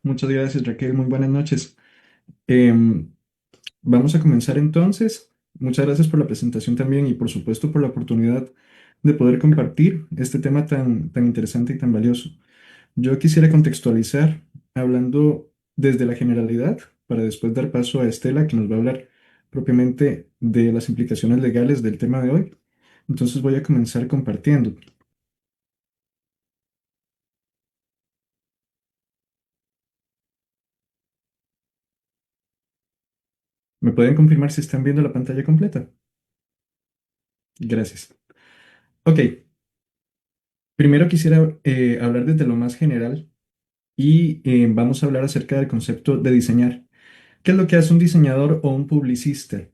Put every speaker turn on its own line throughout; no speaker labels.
Muchas gracias, Raquel. Muy buenas noches. Em, Vamos a comenzar entonces. Muchas gracias por la presentación también y por supuesto por la oportunidad de poder compartir este tema tan interesante y tan valioso. Yo quisiera contextualizar hablando desde la generalidad para después dar paso a Estela, que nos va a hablar propiamente de las implicaciones legales del tema de hoy. Entonces voy a comenzar compartiendo. ¿Me pueden confirmar si están viendo la pantalla completa? Gracias. Ok. Primero quisiera hablar desde lo más general y vamos a hablar acerca del concepto de diseñar. ¿Qué es lo que hace un diseñador o un publicista?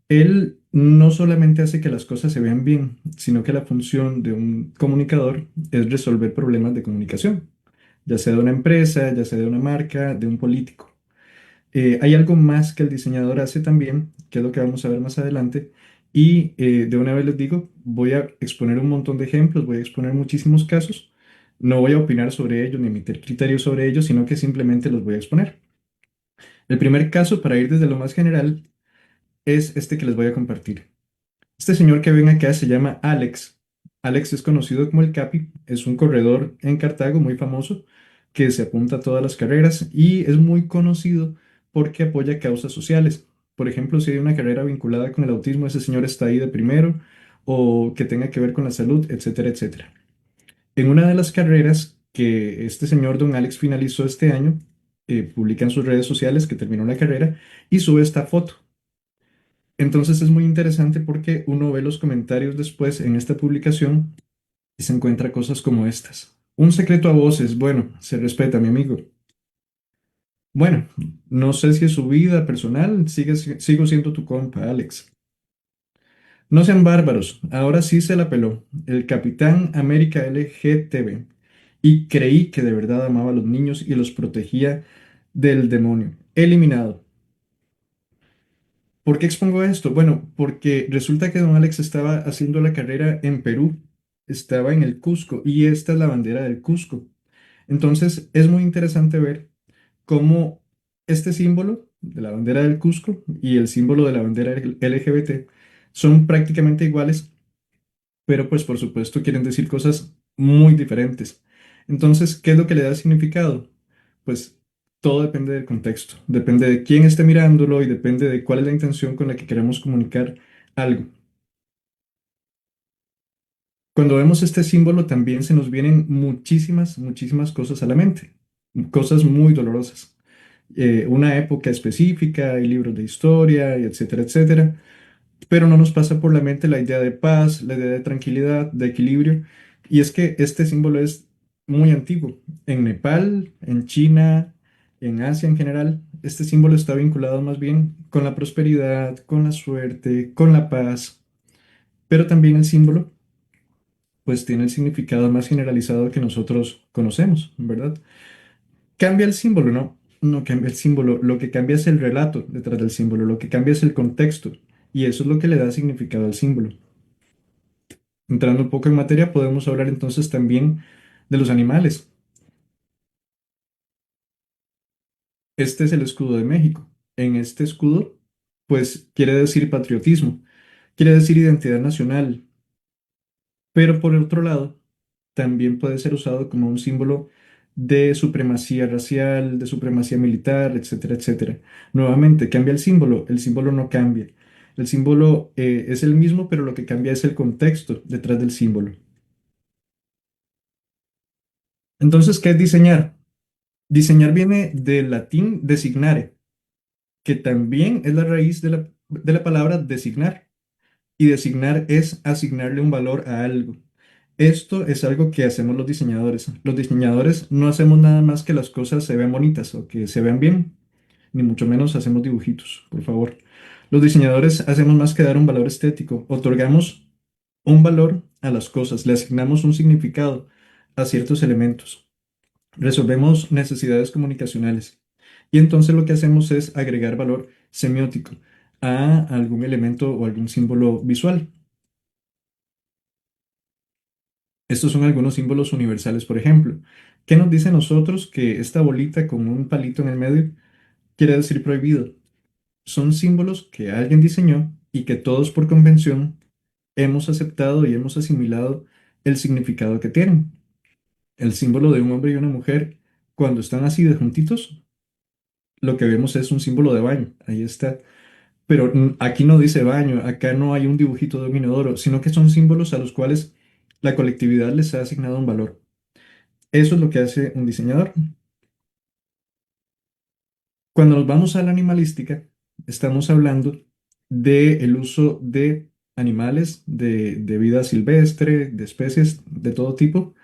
Él no solamente hace que las cosas se vean bien, sino que la función de un comunicador es resolver problemas de comunicación, ya sea de una empresa, ya sea de una marca, de un político. Hay algo más que el diseñador hace también, que es lo que vamos a ver más adelante. Y de una vez les digo, voy a exponer un montón de ejemplos, voy a exponer muchísimos casos. No voy a opinar sobre ellos ni emitir criterios sobre ellos, sino que simplemente los voy a exponer. El primer caso, para ir desde lo más general, es este que les voy a compartir. Este señor que ven acá se llama Alex. Alex es conocido como el Capi, es un corredor en Cartago muy famoso que se apunta a todas las carreras y es muy conocido porque apoya causas sociales. Por ejemplo, si hay una carrera vinculada con el autismo, ese señor está ahí de primero o que tenga que ver con la salud, etcétera, etcétera. En una de las carreras que este señor Don Alex finalizó este año, publica en sus redes sociales que terminó la carrera y sube esta foto. Entonces es muy interesante porque uno ve los comentarios después en esta publicación y se encuentra cosas como estas. Un secreto a voces, bueno, se respeta, mi amigo. Bueno, no sé si es su vida personal, sigo siendo tu compa, Alex. No sean bárbaros, ahora sí se la peló. El Capitán América LGTB. Y creí que de verdad amaba a los niños y los protegía del demonio. Eliminado. ¿Por qué expongo esto? Bueno, porque resulta que don Alex estaba haciendo la carrera en Perú, estaba en el Cusco y esta es la bandera del Cusco. Entonces es muy interesante ver cómo este símbolo de la bandera del Cusco y el símbolo de la bandera LGBT son prácticamente iguales, pero pues por supuesto quieren decir cosas muy diferentes. Entonces, ¿qué es lo que le da significado? Pues todo depende del contexto, depende de quién esté mirándolo y depende de cuál es la intención con la que queremos comunicar algo. Cuando vemos este símbolo también se nos vienen muchísimas cosas a la mente, cosas muy dolorosas. Una época específica, hay libros de historia, y etcétera, etcétera. Pero no nos pasa por la mente la idea de paz, la idea de tranquilidad, de equilibrio. Y es que este símbolo es muy antiguo. En Nepal, en China, en Asia en general, este símbolo está vinculado más bien con la prosperidad, con la suerte, con la paz. Pero también el símbolo, pues tiene el significado más generalizado que nosotros conocemos, ¿verdad? Cambia el símbolo, ¿no? No cambia el símbolo. Lo que cambia es el relato detrás del símbolo. Lo que cambia es el contexto. Y eso es lo que le da significado al símbolo. Entrando un poco en materia, podemos hablar entonces también de los animales. Este es el escudo de México. En este escudo, pues quiere decir patriotismo, quiere decir identidad nacional, pero por otro lado, también puede ser usado como un símbolo de supremacía racial, de supremacía militar, etcétera, etcétera. Nuevamente, cambia el símbolo no cambia. El símbolo es el mismo, pero lo que cambia es el contexto detrás del símbolo. Entonces, ¿qué es diseñar? Diseñar viene del latín designare, que también es la raíz de la palabra designar. Y designar es asignarle un valor a algo. Esto es algo que hacemos los diseñadores. Los diseñadores no hacemos nada más que las cosas se vean bonitas o que se vean bien, ni mucho menos hacemos dibujitos, por favor. Los diseñadores hacemos más que dar un valor estético. Otorgamos un valor a las cosas, le asignamos un significado a ciertos elementos. Resolvemos necesidades comunicacionales. Y entonces lo que hacemos es agregar valor semiótico a algún elemento o algún símbolo visual. Estos son algunos símbolos universales, por ejemplo. ¿Qué nos dice a nosotros que esta bolita con un palito en el medio quiere decir prohibido? Son símbolos que alguien diseñó y que todos por convención hemos aceptado y hemos asimilado el significado que tienen. El símbolo de un hombre y una mujer, cuando están así de juntitos, lo que vemos es un símbolo de baño. Ahí está. Pero aquí no dice baño, acá no hay un dibujito de un inodoro, sino que son símbolos a los cuales la colectividad les ha asignado un valor. Eso es lo que hace un diseñador. Cuando nos vamos a la animalística, estamos hablando del uso de animales, de vida silvestre, de especies de todo tipo,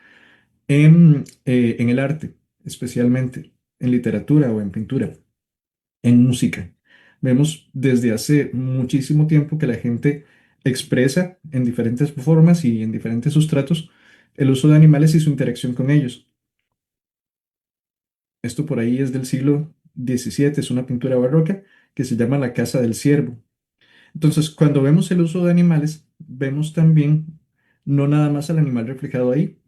en el arte, especialmente en literatura o en pintura, en música. Vemos desde hace muchísimo tiempo que la gente expresa en diferentes formas y en diferentes sustratos el uso de animales y su interacción con ellos. Esto por ahí es del siglo XVII, es una pintura barroca que se llama La Casa del Ciervo. Entonces, cuando vemos el uso de animales, vemos también no nada más al animal reflejado ahí,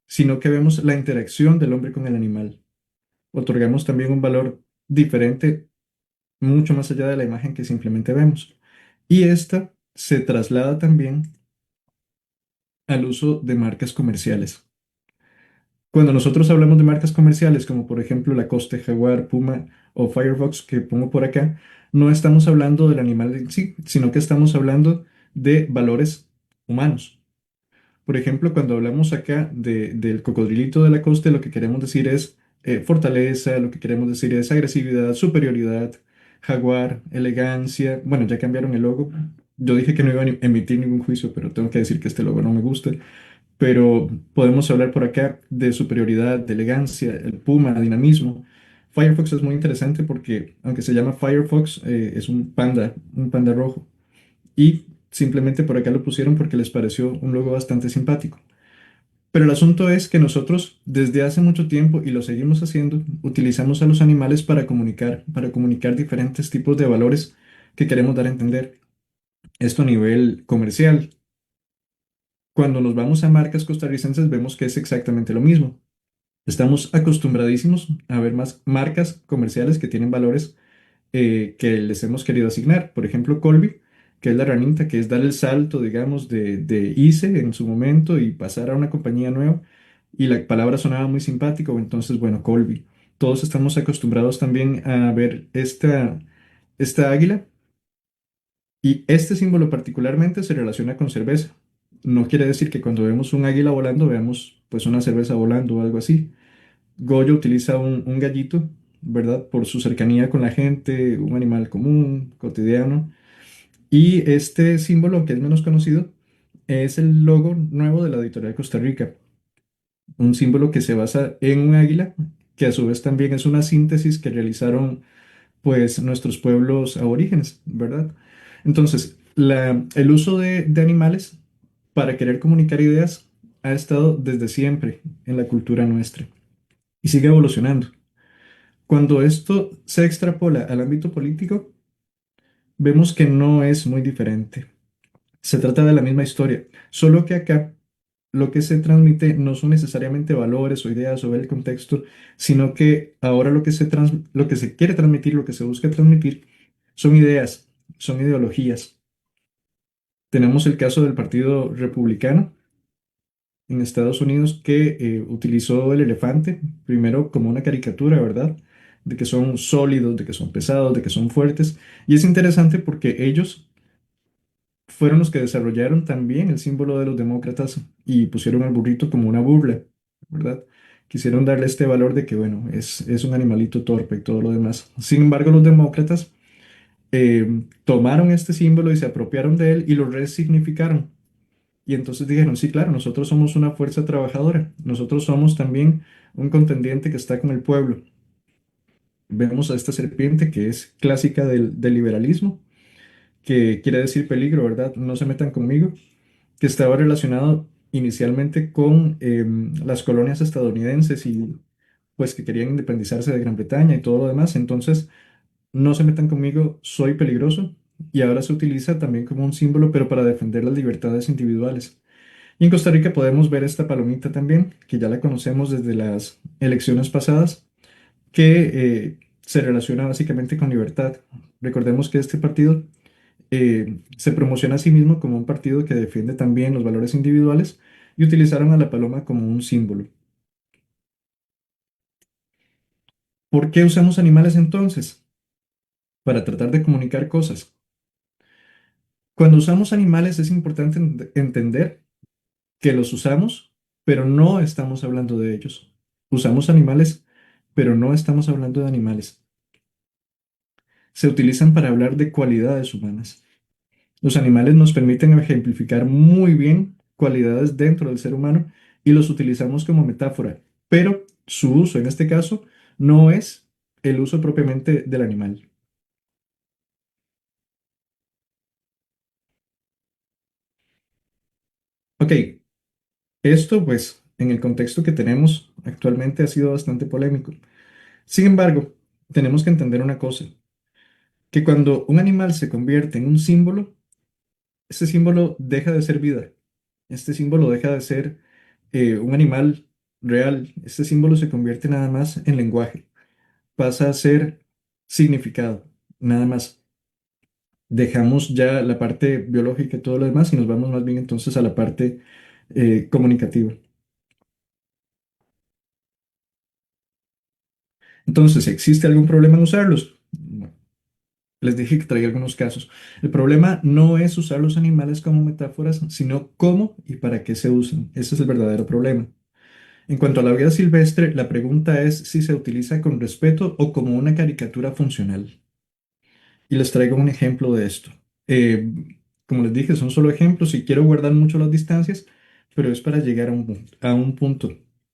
sino que vemos la interacción del hombre con el animal. Otorgamos también un valor diferente, mucho más allá de la imagen que simplemente vemos. Y esta se traslada también al uso de marcas comerciales. Cuando nosotros hablamos de marcas comerciales, como por ejemplo Lacoste, Jaguar, Puma o Firefox, que pongo por acá, no estamos hablando del animal en sí, sino que estamos hablando de valores humanos. Por ejemplo, cuando hablamos acá del cocodrilito de Lacoste, lo que queremos decir es fortaleza, lo que queremos decir es agresividad, superioridad, jaguar, elegancia. Bueno, ya cambiaron el logo. Yo dije que no iba a emitir ningún juicio, pero tengo que decir que este logo no me gusta. Pero podemos hablar por acá de superioridad, de elegancia, el puma, dinamismo. Firefox es muy interesante porque, aunque se llama Firefox, es un panda rojo. Y simplemente por acá lo pusieron porque les pareció un logo bastante simpático. Pero el asunto es que nosotros, desde hace mucho tiempo, y lo seguimos haciendo, utilizamos a los animales para comunicar diferentes tipos de valores que queremos dar a entender. Esto a nivel comercial. Cuando nos vamos a marcas costarricenses, vemos que es exactamente lo mismo. Estamos acostumbradísimos a ver más marcas comerciales que tienen valores que les hemos querido asignar. Por ejemplo, Colby, que es la herramienta que es dar el salto, digamos, de ICE en su momento y pasar a una compañía nueva. Y la palabra sonaba muy simpático, entonces, bueno, Colby. Todos estamos acostumbrados también a ver esta águila y este símbolo particularmente se relaciona con cerveza. No quiere decir que cuando vemos un águila volando veamos pues una cerveza volando o algo así. Goya utiliza un gallito, ¿verdad? Por su cercanía con la gente, un animal común, cotidiano. Y este símbolo, que es menos conocido, es el logo nuevo de la editorial Costa Rica. Un símbolo que se basa en un águila, que a su vez también es una síntesis que realizaron pues nuestros pueblos aborígenes, ¿verdad? Entonces, el uso de animales para querer comunicar ideas ha estado desde siempre en la cultura nuestra y sigue evolucionando. Cuando esto se extrapola al ámbito político, vemos que no es muy diferente. Se trata de la misma historia, solo que acá lo que se transmite no son necesariamente valores o ideas o el contexto, sino que ahora lo que se quiere transmitir, lo que se busca transmitir, son ideas, son ideologías. Tenemos el caso del Partido Republicano en Estados Unidos que utilizó el elefante primero como una caricatura, ¿verdad? De que son sólidos, de que son pesados, de que son fuertes. Y es interesante porque ellos fueron los que desarrollaron también el símbolo de los demócratas y pusieron al burrito como una burla, ¿verdad? Quisieron darle este valor de que, bueno, es un animalito torpe y todo lo demás. Sin embargo, los demócratas tomaron este símbolo y se apropiaron de él y lo resignificaron. Y entonces dijeron, sí, claro, nosotros somos una fuerza trabajadora, nosotros somos también un contendiente que está con el pueblo. Vemos a esta serpiente que es clásica del liberalismo, que quiere decir peligro, ¿verdad? No se metan conmigo, que estaba relacionado inicialmente con las colonias estadounidenses y pues que querían independizarse de Gran Bretaña y todo lo demás. Entonces, no se metan conmigo, soy peligroso. Y ahora se utiliza también como un símbolo, pero para defender las libertades individuales. Y en Costa Rica podemos ver esta palomita también, que ya la conocemos desde las elecciones pasadas, que se relaciona básicamente con libertad. Recordemos que este partido se promociona a sí mismo como un partido que defiende también los valores individuales y utilizaron a la paloma como un símbolo. ¿Por qué usamos animales entonces? Para tratar de comunicar cosas. Cuando usamos animales es importante entender que los usamos, pero no estamos hablando de ellos. Usamos animales, pero no estamos hablando de animales. Se utilizan para hablar de cualidades humanas. Los animales nos permiten ejemplificar muy bien cualidades dentro del ser humano y los utilizamos como metáfora, pero su uso en este caso no es el uso propiamente del animal. Ok, esto pues en el contexto que tenemos actualmente ha sido bastante polémico. Sin embargo, tenemos que entender una cosa, que cuando un animal se convierte en un símbolo, este símbolo deja de ser vida, este símbolo deja de ser un animal real, este símbolo se convierte nada más en lenguaje, pasa a ser significado, nada más. Dejamos ya la parte biológica y todo lo demás y nos vamos más bien entonces a la parte comunicativa. Entonces, ¿existe algún problema en usarlos? Bueno, les dije que traía algunos casos. El problema no es usar los animales como metáforas, sino cómo y para qué se usan. Ese es el verdadero problema. En cuanto a la vida silvestre, la pregunta es si se utiliza con respeto o como una caricatura funcional. Y les traigo un ejemplo de esto. Eh, Como les dije, son solo ejemplos y quiero guardar mucho las distancias, pero es para llegar a un punto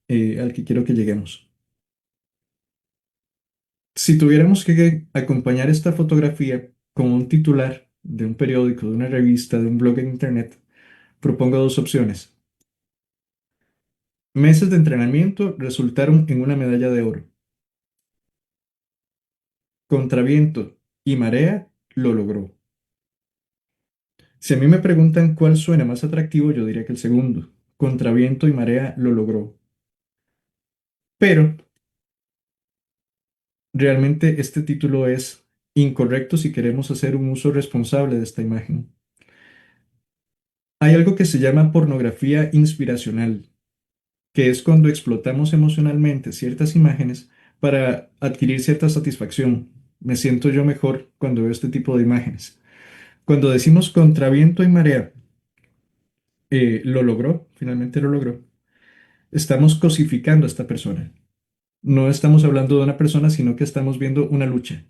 al que quiero que lleguemos. Si tuviéramos que acompañar esta fotografía con un titular de un periódico, de una revista, de un blog en internet, propongo dos opciones. Meses de entrenamiento resultaron en una medalla de oro. Contra viento y marea lo logró. Si a mí me preguntan cuál suena más atractivo, yo diría que el segundo. Contra viento y marea lo logró. Pero realmente este título es incorrecto si queremos hacer un uso responsable de esta imagen. Hay algo que se llama pornografía inspiracional, que es cuando explotamos emocionalmente ciertas imágenes para adquirir cierta satisfacción. Me siento yo mejor cuando veo este tipo de imágenes. Cuando decimos contra viento y marea, lo logró, finalmente lo logró, estamos cosificando a esta persona. No estamos hablando de una persona, sino que estamos viendo una lucha.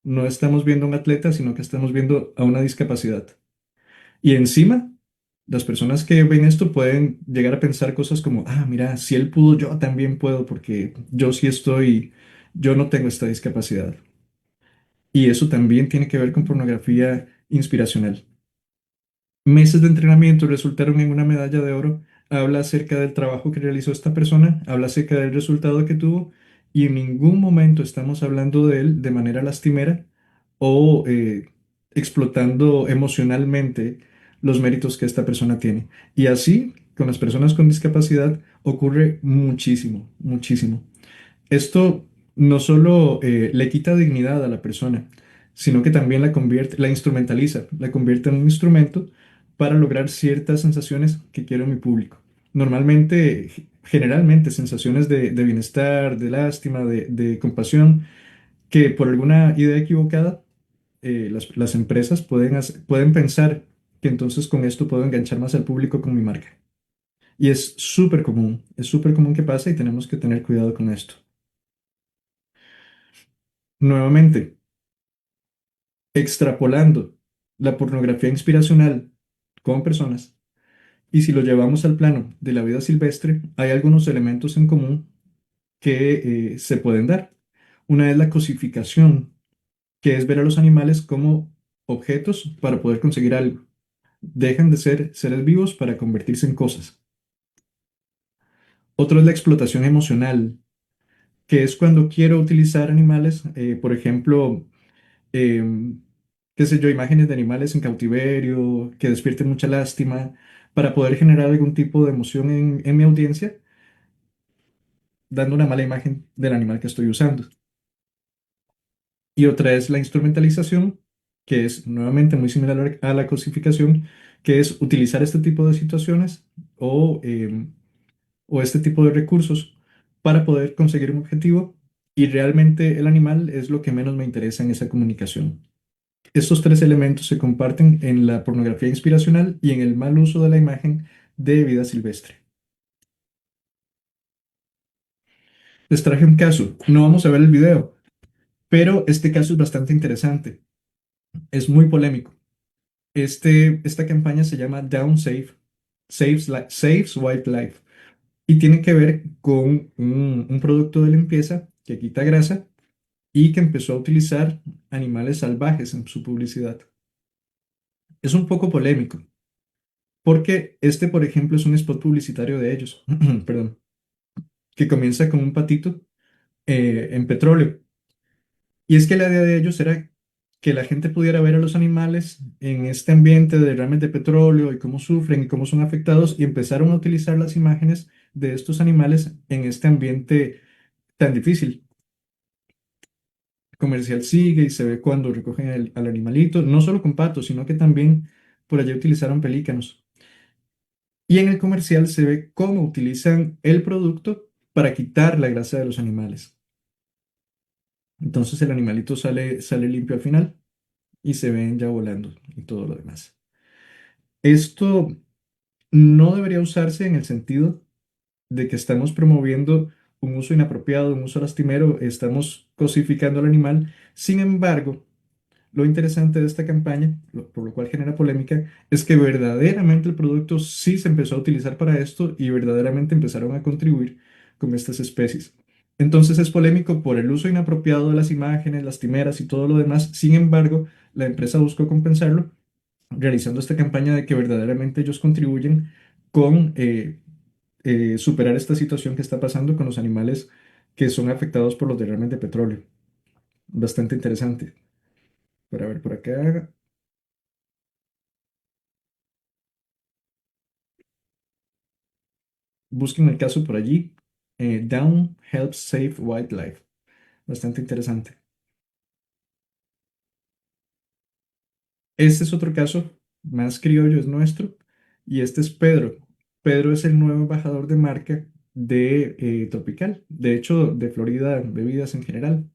No estamos viendo a un atleta, sino que estamos viendo a una discapacidad. Y encima, las personas que ven esto pueden llegar a pensar cosas como, ah, mira, si él pudo, yo también puedo, porque yo sí estoy, yo no tengo esta discapacidad. Y eso también tiene que ver con pornografía inspiracional. Meses de entrenamiento resultaron en una medalla de oro. Habla acerca del trabajo que realizó esta persona, habla acerca del resultado que tuvo y en ningún momento estamos hablando de él de manera lastimera o explotando emocionalmente los méritos que esta persona tiene. Y así, con las personas con discapacidad, ocurre muchísimo, muchísimo. Esto no solo le quita dignidad a la persona, sino que también la convierte, la instrumentaliza, la convierte en un instrumento para lograr ciertas sensaciones que quiere mi público. Normalmente, generalmente, sensaciones de bienestar, de lástima, de compasión, que por alguna idea equivocada, las empresas pueden pensar que entonces con esto puedo enganchar más al público con mi marca. Y es súper común que pase y tenemos que tener cuidado con esto. Nuevamente, extrapolando la pornografía inspiracional con personas y si lo llevamos al plano de la vida silvestre, hay algunos elementos en común que se pueden dar. Una es la cosificación, que es ver a los animales como objetos para poder conseguir algo. Dejan de ser seres vivos para convertirse en cosas. Otro es la explotación emocional, que es cuando quiero utilizar animales, por ejemplo, qué sé yo, imágenes de animales en cautiverio, que despierten mucha lástima, para poder generar algún tipo de emoción en mi audiencia, dando una mala imagen del animal que estoy usando. Y otra es la instrumentalización, que es nuevamente muy similar a la cosificación, que es utilizar este tipo de situaciones o, o este tipo de recursos para poder conseguir un objetivo y realmente el animal es lo que menos me interesa en esa comunicación. Estos tres elementos se comparten en la pornografía inspiracional y en el mal uso de la imagen de vida silvestre. Les traje un caso, no vamos a ver el video, pero este caso es bastante interesante, es muy polémico. Esta campaña se llama Down Safe, Saves Wildlife, y tiene que ver con un producto de limpieza que quita grasa y que empezó a utilizar animales salvajes en su publicidad. Es un poco polémico, porque este, por ejemplo, es un spot publicitario de ellos, perdón, que comienza con un patito en petróleo. Y es que la idea de ellos era que la gente pudiera ver a los animales en este ambiente de derrames de petróleo y cómo sufren y cómo son afectados y empezaron a utilizar las imágenes de estos animales en este ambiente tan difícil. El comercial sigue y se ve cuando recogen al animalito, no solo con patos, sino que también por allí utilizaron pelícanos. Y en el comercial se ve cómo utilizan el producto para quitar la grasa de los animales. Entonces el animalito sale limpio al final y se ven ya volando y todo lo demás. Esto no debería usarse en el sentido de que estamos promoviendo un uso inapropiado, un uso lastimero, estamos cosificando al animal. Sin embargo, lo interesante de esta campaña, por lo cual genera polémica, es que verdaderamente el producto sí se empezó a utilizar para esto y verdaderamente empezaron a contribuir con estas especies. Entonces es polémico por el uso inapropiado de las imágenes, lastimeras y todo lo demás. Sin embargo, la empresa buscó compensarlo realizando esta campaña de que verdaderamente ellos contribuyen con superar esta situación que está pasando con los animales que son afectados por los derrames de petróleo. Bastante interesante. Para ver por acá. Busquen el caso por allí. Down Helps Save Wildlife. Bastante interesante. Este es otro caso más criollo, es nuestro. Y este es Pedro. Pedro es el nuevo embajador de marca de Tropical. De hecho, de Florida Bebidas en general.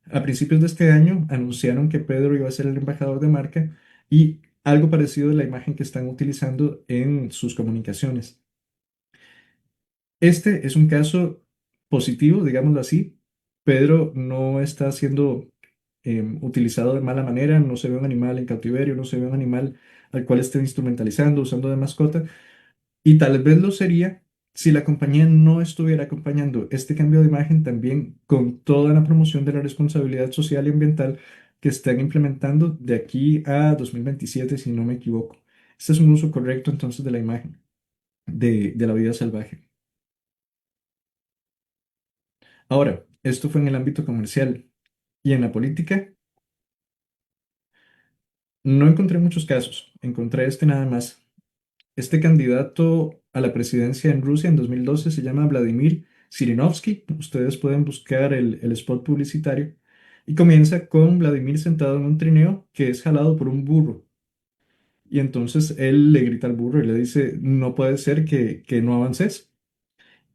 A principios de este año anunciaron que Pedro iba a ser el embajador de marca y algo parecido de la imagen que están utilizando en sus comunicaciones. Este es un caso positivo, digámoslo así. Pedro no está siendo utilizado de mala manera, no se ve un animal en cautiverio, no se ve un animal al cual estén instrumentalizando, usando de mascota, y tal vez lo sería si la compañía no estuviera acompañando este cambio de imagen también con toda la promoción de la responsabilidad social y ambiental que están implementando de aquí a 2027, si no me equivoco. Este es un uso correcto entonces de la imagen de la vida salvaje. Ahora, esto fue en el ámbito comercial y en la política. No encontré muchos casos, encontré este nada más. Este candidato a la presidencia en Rusia en 2012 se llama Vladimir Zhirinovsky. Ustedes pueden buscar el spot publicitario y comienza con Vladimir sentado en un trineo que es jalado por un burro. Y entonces él le grita al burro y le dice, no puede ser que no avances.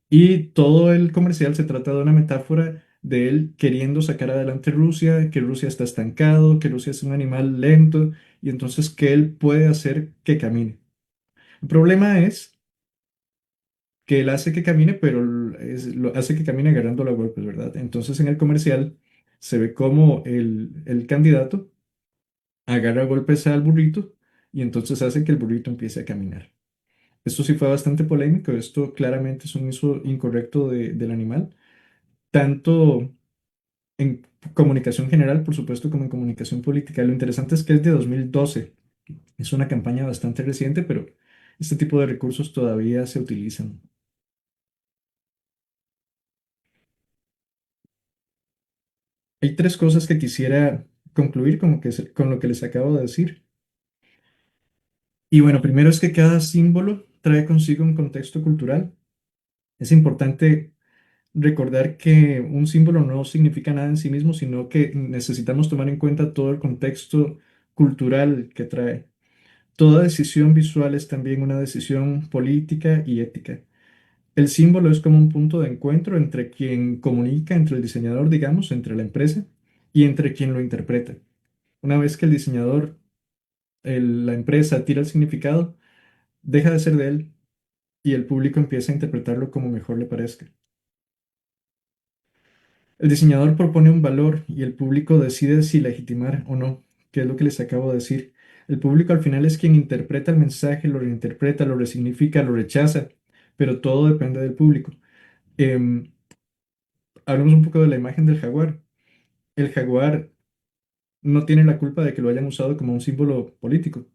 Y todo el comercial se trata de una metáfora de él queriendo sacar adelante Rusia, que Rusia está estancado, que Rusia es un animal lento y entonces que él puede hacer que camine. El problema es que él hace que camine, pero lo hace que camine agarrándolo a golpes, ¿verdad? Entonces en el comercial se ve como el candidato agarra a golpes al burrito y entonces hace que el burrito empiece a caminar. Esto sí fue bastante polémico, esto claramente es un uso incorrecto del animal, tanto en comunicación general, por supuesto, como en comunicación política. Lo interesante es que es de 2012, es una campaña bastante reciente, pero este tipo de recursos todavía se utilizan. Hay tres cosas que quisiera concluir con lo que les acabo de decir. Y bueno, primero es que cada símbolo trae consigo un contexto cultural. Es importante recordar que un símbolo no significa nada en sí mismo, sino que necesitamos tomar en cuenta todo el contexto cultural que trae. Toda decisión visual es también una decisión política y ética. El símbolo es como un punto de encuentro entre quien comunica, entre el diseñador, digamos, entre la empresa y entre quien lo interpreta. Una vez que el diseñador, la empresa tira el significado, deja de ser de él y el público empieza a interpretarlo como mejor le parezca. El diseñador propone un valor y el público decide si legitimar o no, que es lo que les acabo de decir. El público al final es quien interpreta el mensaje, lo reinterpreta, lo resignifica, lo rechaza, pero todo depende del público. Em, Hablemos un poco de la imagen del jaguar. El jaguar no tiene la culpa de que lo hayan usado como un símbolo político.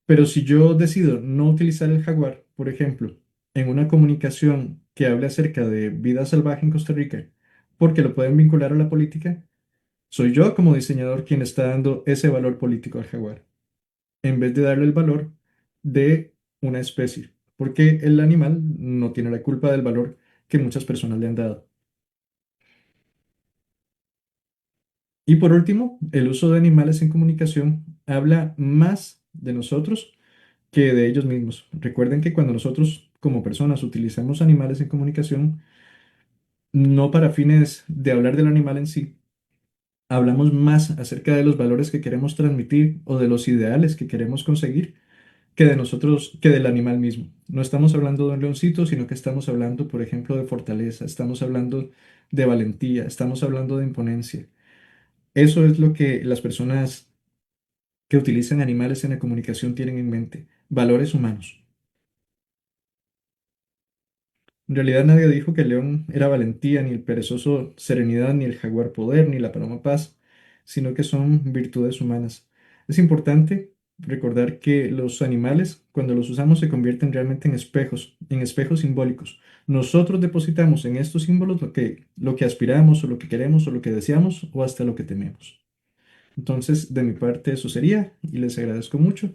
Pero si yo decido no utilizar el jaguar, por ejemplo, en una comunicación que hable acerca de vida salvaje en Costa Rica, porque lo pueden vincular a la política, soy yo como diseñador quien está dando ese valor político al jaguar, en vez de darle el valor de una especie, porque el animal no tiene la culpa del valor que muchas personas le han dado. Y por último, el uso de animales en comunicación habla más de nosotros que de ellos mismos. Recuerden que cuando nosotros como personas utilizamos animales en comunicación, no para fines de hablar del animal en sí, hablamos más acerca de los valores que queremos transmitir o de los ideales que queremos conseguir que de nosotros, que del animal mismo. No estamos hablando de un leoncito, sino que estamos hablando, por ejemplo, de fortaleza, estamos hablando de valentía, estamos hablando de imponencia. Eso es lo que las personas que utilizan animales en la comunicación tienen en mente, valores humanos. En realidad nadie dijo que el león era valentía, ni el perezoso serenidad, ni el jaguar poder, ni la paloma paz, sino que son virtudes humanas. Es importante recordar que los animales, cuando los usamos, se convierten realmente en espejos simbólicos. Nosotros depositamos en estos símbolos lo que aspiramos, o lo que queremos, o lo que deseamos, o hasta lo que tememos. Entonces, de mi parte, eso sería, y les agradezco mucho.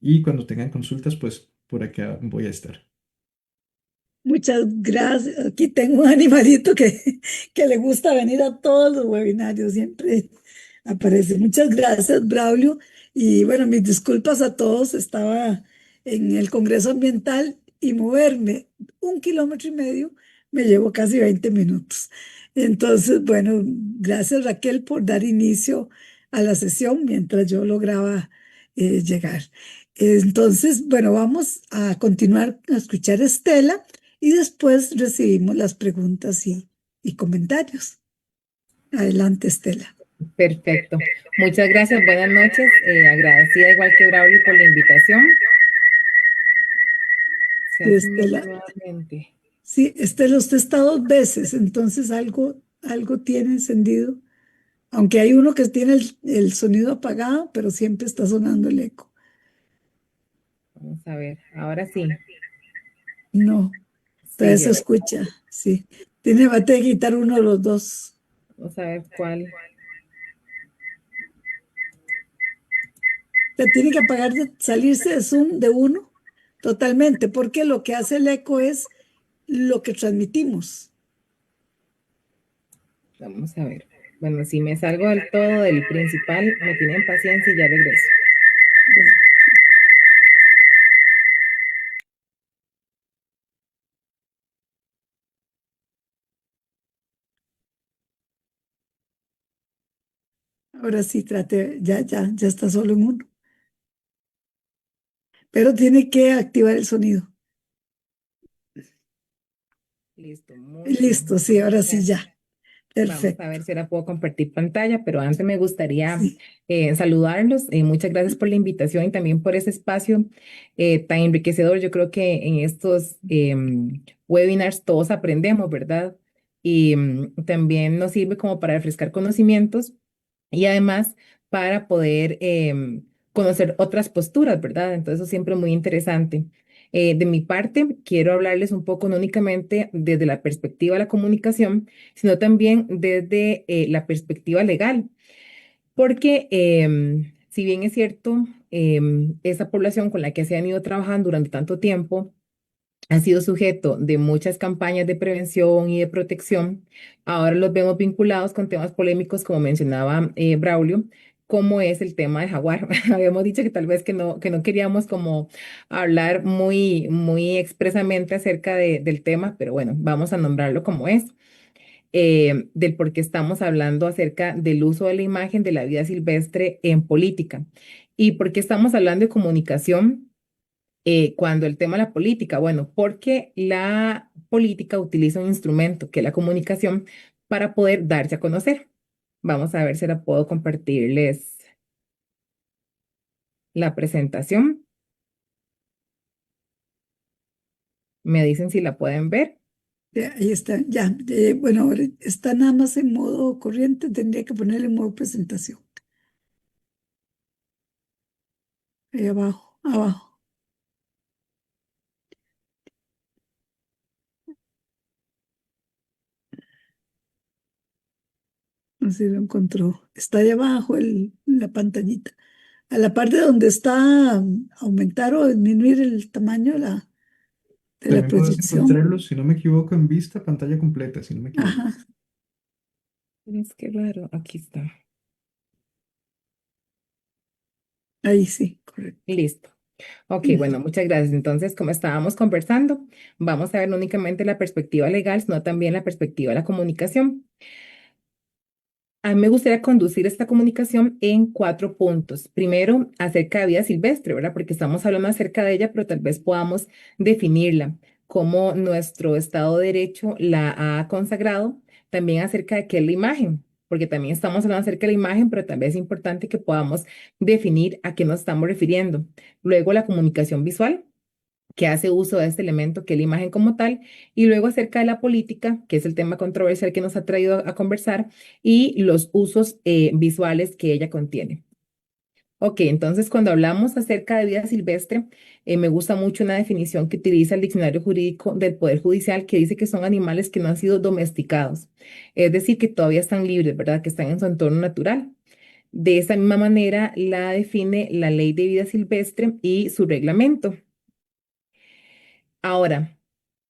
Y cuando tengan consultas, pues por acá voy a estar.
Muchas gracias. Aquí tengo un animalito que le gusta venir a todos los webinarios, siempre aparece. Muchas gracias, Braulio. Y bueno, mis disculpas a todos. Estaba en el Congreso Ambiental y moverme 1,5 kilómetros me llevó casi 20 minutos. Entonces, bueno, gracias Raquel por dar inicio a la sesión mientras yo lograba llegar. Entonces, bueno, vamos a continuar a escuchar a Estela y después recibimos las preguntas y comentarios. Adelante, Estela.
Perfecto. Muchas gracias. Buenas noches. Agradecida igual que Braulio por la invitación. Se
Sí,
hace mute
Estela.
nuevamente.
Sí, Estela, usted está 2 veces, entonces algo tiene encendido. Aunque hay uno que tiene el sonido apagado, pero siempre está sonando el eco.
Vamos a ver. Ahora sí.
No,
Sí,
todavía se
yo.
escucha. Sí. Va a tener que quitar uno de los dos.
Vamos a ver cuál.
Se tiene que apagar, salirse de Zoom de uno totalmente, porque lo que hace el eco es lo que transmitimos.
Vamos a ver. Bueno, si me salgo del todo del principal, me tienen paciencia y ya regreso.
Bueno, ahora sí, trate, ya está solo en uno. Pero tiene que activar el sonido.
Listo, muy bien.
Listo, sí, ahora sí
Gracias.
ya.
Vamos a
Perfecto.
ver si ahora puedo compartir pantalla, pero antes me gustaría
Sí.
saludarlos. Muchas gracias por la invitación y también por ese espacio tan enriquecedor. Yo creo que en estos webinars todos aprendemos, ¿verdad? Y también nos sirve como para refrescar conocimientos y además para poder conocer otras posturas, ¿verdad? Entonces eso siempre es muy interesante. De mi parte, quiero hablarles un poco no únicamente desde la perspectiva de la comunicación, sino también desde la perspectiva legal, porque Si bien es cierto, esa población con la que se han ido trabajando durante tanto tiempo ha sido sujeto de muchas campañas de prevención y de protección, ahora los vemos vinculados con temas polémicos, como mencionaba Braulio, como es el tema de Jaguar. Habíamos dicho que tal vez que no queríamos como hablar muy expresamente acerca del tema, pero bueno, vamos a nombrarlo como es, del por qué estamos hablando acerca del uso de la imagen de la vida silvestre en política y por qué estamos hablando de comunicación cuando el tema de la política, bueno, porque la política utiliza un instrumento que es la comunicación para poder darse a conocer. Vamos a ver si la puedo compartirles la presentación. Me dicen si la pueden ver.
Ya, ahí está, ya. Bueno, ahora está nada más en modo corriente, tendría que ponerle en modo presentación. Ahí abajo, abajo. No sé si lo encontró. Está ahí abajo la pantallita. A la parte donde está aumentar o disminuir el tamaño de la
También puedes
proyección.
encontrarlo, si no me equivoco, en vista pantalla completa, si no me equivoco.
Ajá,
Es que raro, aquí está.
ahí sí, correcto.
Listo. Ok, bueno, muchas gracias. Entonces, como estábamos conversando, vamos a ver no únicamente la perspectiva legal, sino también la perspectiva de la comunicación. A mí me gustaría conducir esta comunicación en 4 puntos. Primero, acerca de vida silvestre, ¿verdad? Porque estamos hablando acerca de ella, pero tal vez podamos definirla, como nuestro Estado de Derecho la ha consagrado. También acerca de qué es la imagen, porque también estamos hablando acerca de la imagen, pero también es importante que podamos definir a qué nos estamos refiriendo. Luego, la comunicación visual, que hace uso de este elemento que es la imagen como tal, y luego acerca de la política, que es el tema controversial que nos ha traído a conversar, y los usos visuales que ella contiene. Ok, entonces cuando hablamos acerca de vida silvestre, me gusta mucho una definición que utiliza el diccionario jurídico del Poder Judicial que dice que son animales que no han sido domesticados, es decir, que todavía están libres, ¿verdad? Que están en su entorno natural. De esa misma manera la define la Ley de Vida Silvestre y su reglamento. Ahora,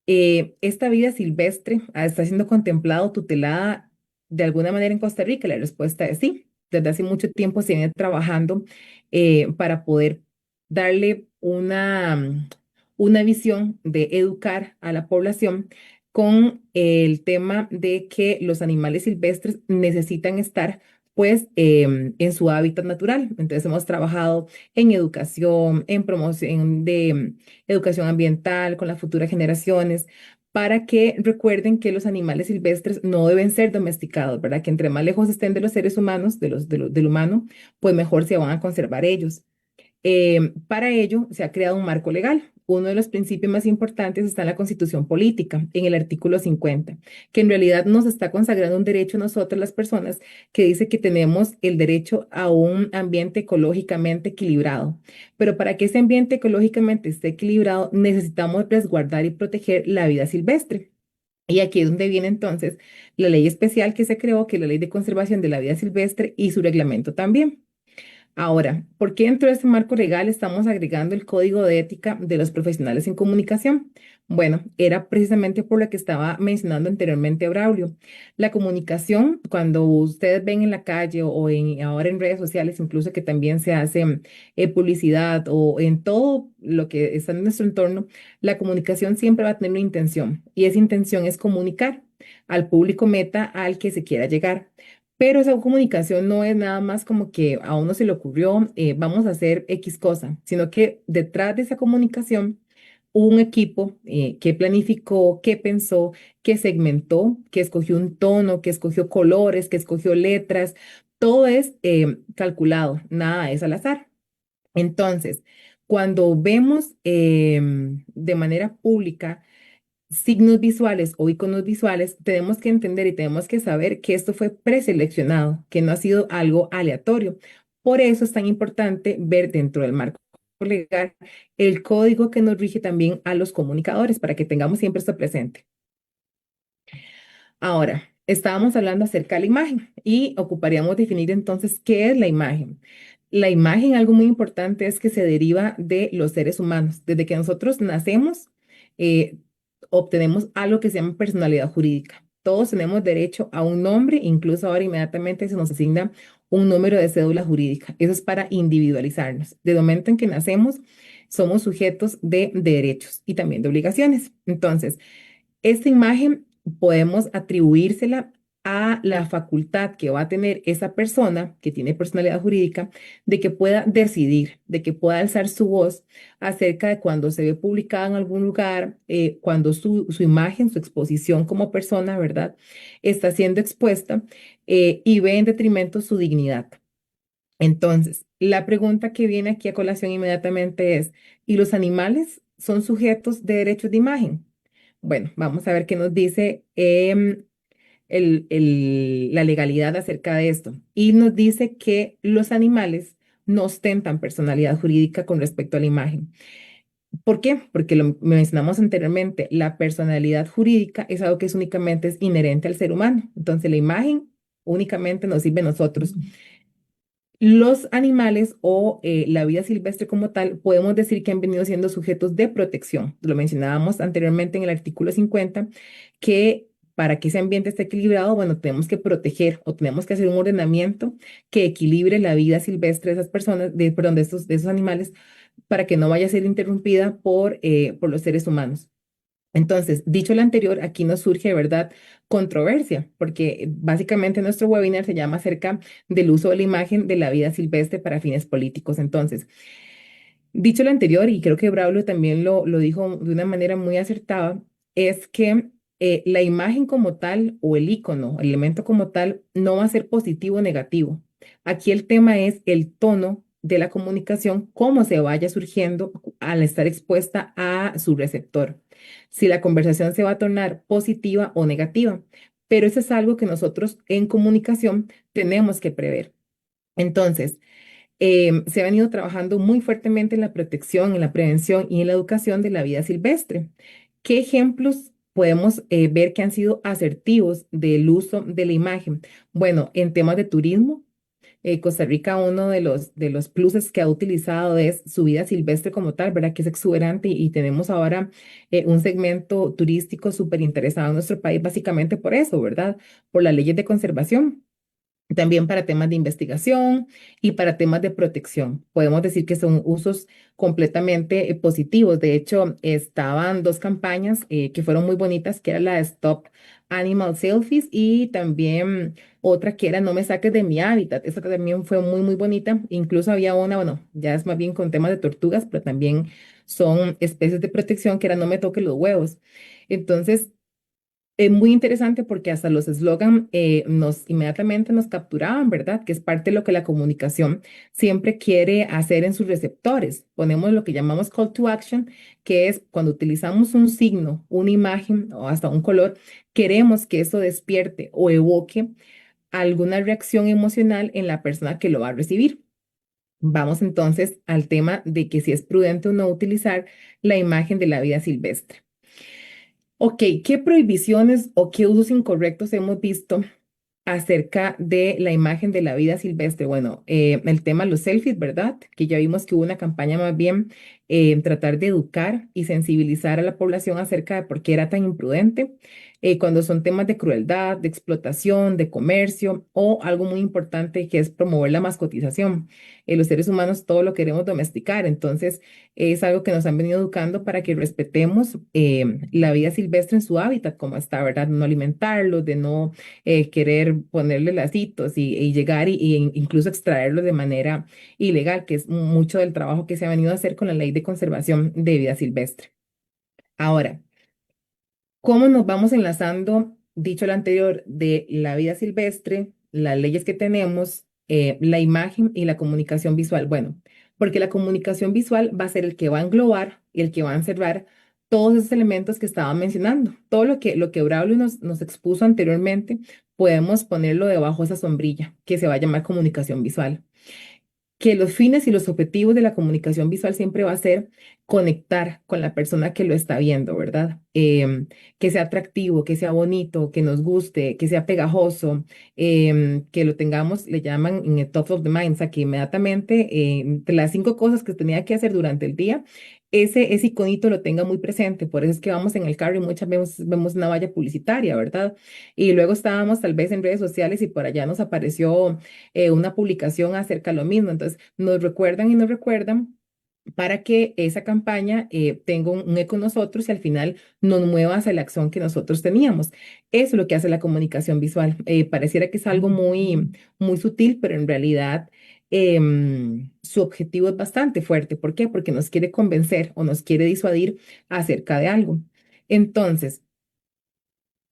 ¿esta vida silvestre está siendo contemplada o tutelada de alguna manera en Costa Rica? La respuesta es sí. Desde hace mucho tiempo se viene trabajando para poder darle una visión de educar a la población con el tema de que los animales silvestres necesitan estar pues en su hábitat natural. Entonces hemos trabajado en educación, en promoción de educación ambiental con las futuras generaciones, para que recuerden que los animales silvestres no deben ser domesticados, ¿verdad? Que entre más lejos estén de los seres humanos, del humano, pues mejor se van a conservar ellos. Para ello se ha creado un marco legal. Uno de los principios más importantes está en la Constitución Política, en el artículo 50, que en realidad nos está consagrando un derecho a nosotros las personas, que dice que tenemos el derecho a un ambiente ecológicamente equilibrado. Pero para que ese ambiente ecológicamente esté equilibrado, necesitamos resguardar y proteger la vida silvestre. Y aquí es donde viene entonces la ley especial que se creó, que es la Ley de Conservación de la Vida Silvestre y su reglamento también. Ahora, ¿por qué dentro de este marco legal estamos agregando el código de ética de los profesionales en comunicación? Bueno, era precisamente por lo que estaba mencionando anteriormente Braulio. La comunicación, cuando ustedes ven en la calle ahora en redes sociales, incluso que también se hace publicidad o en todo lo que está en nuestro entorno, la comunicación siempre va a tener una intención y esa intención es comunicar al público meta al que se quiera llegar. Pero esa comunicación no es nada más como que a uno se le ocurrió, vamos a hacer X cosa, sino que detrás de esa comunicación hubo un equipo que planificó, que pensó, que segmentó, que escogió un tono, que escogió colores, que escogió letras. Todo es calculado, nada es al azar. Entonces, cuando vemos de manera pública, signos visuales o iconos visuales, tenemos que entender y tenemos que saber que esto fue preseleccionado, que no ha sido algo aleatorio. Por eso es tan importante ver dentro del marco legal el código que nos rige también a los comunicadores para que tengamos siempre esto presente. Ahora, estábamos hablando acerca de la imagen y ocuparíamos definir entonces qué es la imagen. La imagen, algo muy importante es que se deriva de los seres humanos. Desde que nosotros nacemos, eh, obtenemos algo que se llama personalidad jurídica. Todos tenemos derecho a un nombre, incluso ahora inmediatamente se nos asigna un número de cédula jurídica. Eso es para individualizarnos. Desde el momento en que nacemos, somos sujetos de derechos y también de obligaciones. Entonces, esta imagen podemos atribuírsela a la facultad que va a tener esa persona que tiene personalidad jurídica de que pueda decidir, de que pueda alzar su voz acerca de cuando se ve publicada en algún lugar, cuando su imagen, su exposición como persona, ¿verdad? Está siendo expuesta y ve en detrimento su dignidad. Entonces, la pregunta que viene aquí a colación inmediatamente es, ¿y los animales son sujetos de derechos de imagen? Bueno, vamos a ver qué nos dice la legalidad acerca de esto. Y nos dice que los animales no ostentan personalidad jurídica con respecto a la imagen. ¿Por qué? Porque lo mencionamos anteriormente, la personalidad jurídica es algo que es únicamente es inherente al ser humano. Entonces, la imagen únicamente nos sirve a nosotros. Los animales o la vida silvestre como tal, podemos decir que han venido siendo sujetos de protección. Lo mencionábamos anteriormente en el artículo 50, que para que ese ambiente esté equilibrado, bueno, tenemos que proteger o tenemos que hacer un ordenamiento que equilibre la vida silvestre de esas personas, perdón, de esos animales, para que no vaya a ser interrumpida por los seres humanos. Entonces, dicho lo anterior, aquí nos surge, ¿verdad?, controversia, porque básicamente nuestro webinar se llama acerca del uso de la imagen de la vida silvestre para fines políticos. Entonces, dicho lo anterior, y creo que Braulio también lo dijo de una manera muy acertada, es que la imagen como tal o el icono, el elemento como tal, no va a ser positivo o negativo. Aquí el tema es el tono de la comunicación, cómo se vaya surgiendo al estar expuesta a su receptor. Si la conversación se va a tornar positiva o negativa, pero eso es algo que nosotros en comunicación tenemos que prever. Entonces, se ha venido trabajando muy fuertemente en la protección, en la prevención y en la educación de la vida silvestre. ¿Qué ejemplos podemos ver que han sido asertivos del uso de la imagen? Bueno, en temas de turismo, Costa Rica, uno de los pluses que ha utilizado es su vida silvestre como tal, ¿verdad? Que es exuberante y tenemos ahora un segmento turístico súper interesado en nuestro país, básicamente por eso, ¿verdad? Por las leyes de conservación. También para temas de investigación y para temas de protección. Podemos decir que son usos completamente positivos. De hecho, estaban dos campañas que fueron muy bonitas, que era la de Stop Animal Selfies y también otra que era No me saques de mi hábitat. Esa también fue muy, muy bonita. Incluso había una, bueno, ya es más bien con temas de tortugas, pero también son especies de protección que era No me toques los huevos. Entonces, es muy interesante porque hasta los eslogan nos inmediatamente nos capturaban, ¿verdad? Que es parte de lo que la comunicación siempre quiere hacer en sus receptores. Ponemos lo que llamamos call to action, que es cuando utilizamos un signo, una imagen o hasta un color, queremos que eso despierte o evoque alguna reacción emocional en la persona que lo va a recibir. Vamos entonces al tema de que si es prudente o no utilizar la imagen de la vida silvestre. Ok, ¿qué prohibiciones o qué usos incorrectos hemos visto acerca de la imagen de la vida silvestre? Bueno, el tema de los selfies, ¿verdad? Que ya vimos que hubo una campaña más bien en tratar de educar y sensibilizar a la población acerca de por qué era tan imprudente. Cuando son temas de crueldad, de explotación, de comercio o algo muy importante que es promover la mascotización. Los seres humanos todo lo queremos domesticar, entonces es algo que nos han venido educando para que respetemos la vida silvestre en su hábitat, como está, ¿verdad? No alimentarlos, de no querer ponerle lacitos y llegar y incluso extraerlos de manera ilegal, que es mucho del trabajo que se ha venido a hacer con la ley de conservación de vida silvestre. Ahora, ¿cómo nos vamos enlazando, dicho lo anterior, de la vida silvestre, las leyes que tenemos, la imagen y la comunicación visual? Bueno, porque la comunicación visual va a ser el que va a englobar y el que va a encerrar todos esos elementos que estaba mencionando. Todo lo que Braulio nos expuso anteriormente, podemos ponerlo debajo de esa sombrilla que se va a llamar comunicación visual. que los fines y los objetivos de la comunicación visual siempre va a ser conectar con la persona que lo está viendo, ¿verdad? Que sea atractivo, que sea bonito, que nos guste, que sea pegajoso, que lo tengamos, le llaman en el top of the mind, o sea, que inmediatamente entre las 5 cosas que tenía que hacer durante el día, ese iconito lo tenga muy presente. Por eso es que vamos en el carro y muchas veces vemos una valla publicitaria, ¿verdad? Y luego estábamos tal vez en redes sociales y por allá nos apareció una publicación acerca de lo mismo. Entonces, nos recuerdan y nos recuerdan para que esa campaña tenga un eco en nosotros y al final nos mueva hacia la acción que nosotros teníamos. Eso es lo que hace la comunicación visual. Pareciera que es algo muy, muy sutil, pero en realidad su objetivo es bastante fuerte. ¿Por qué? Porque nos quiere convencer o nos quiere disuadir acerca de algo. Entonces,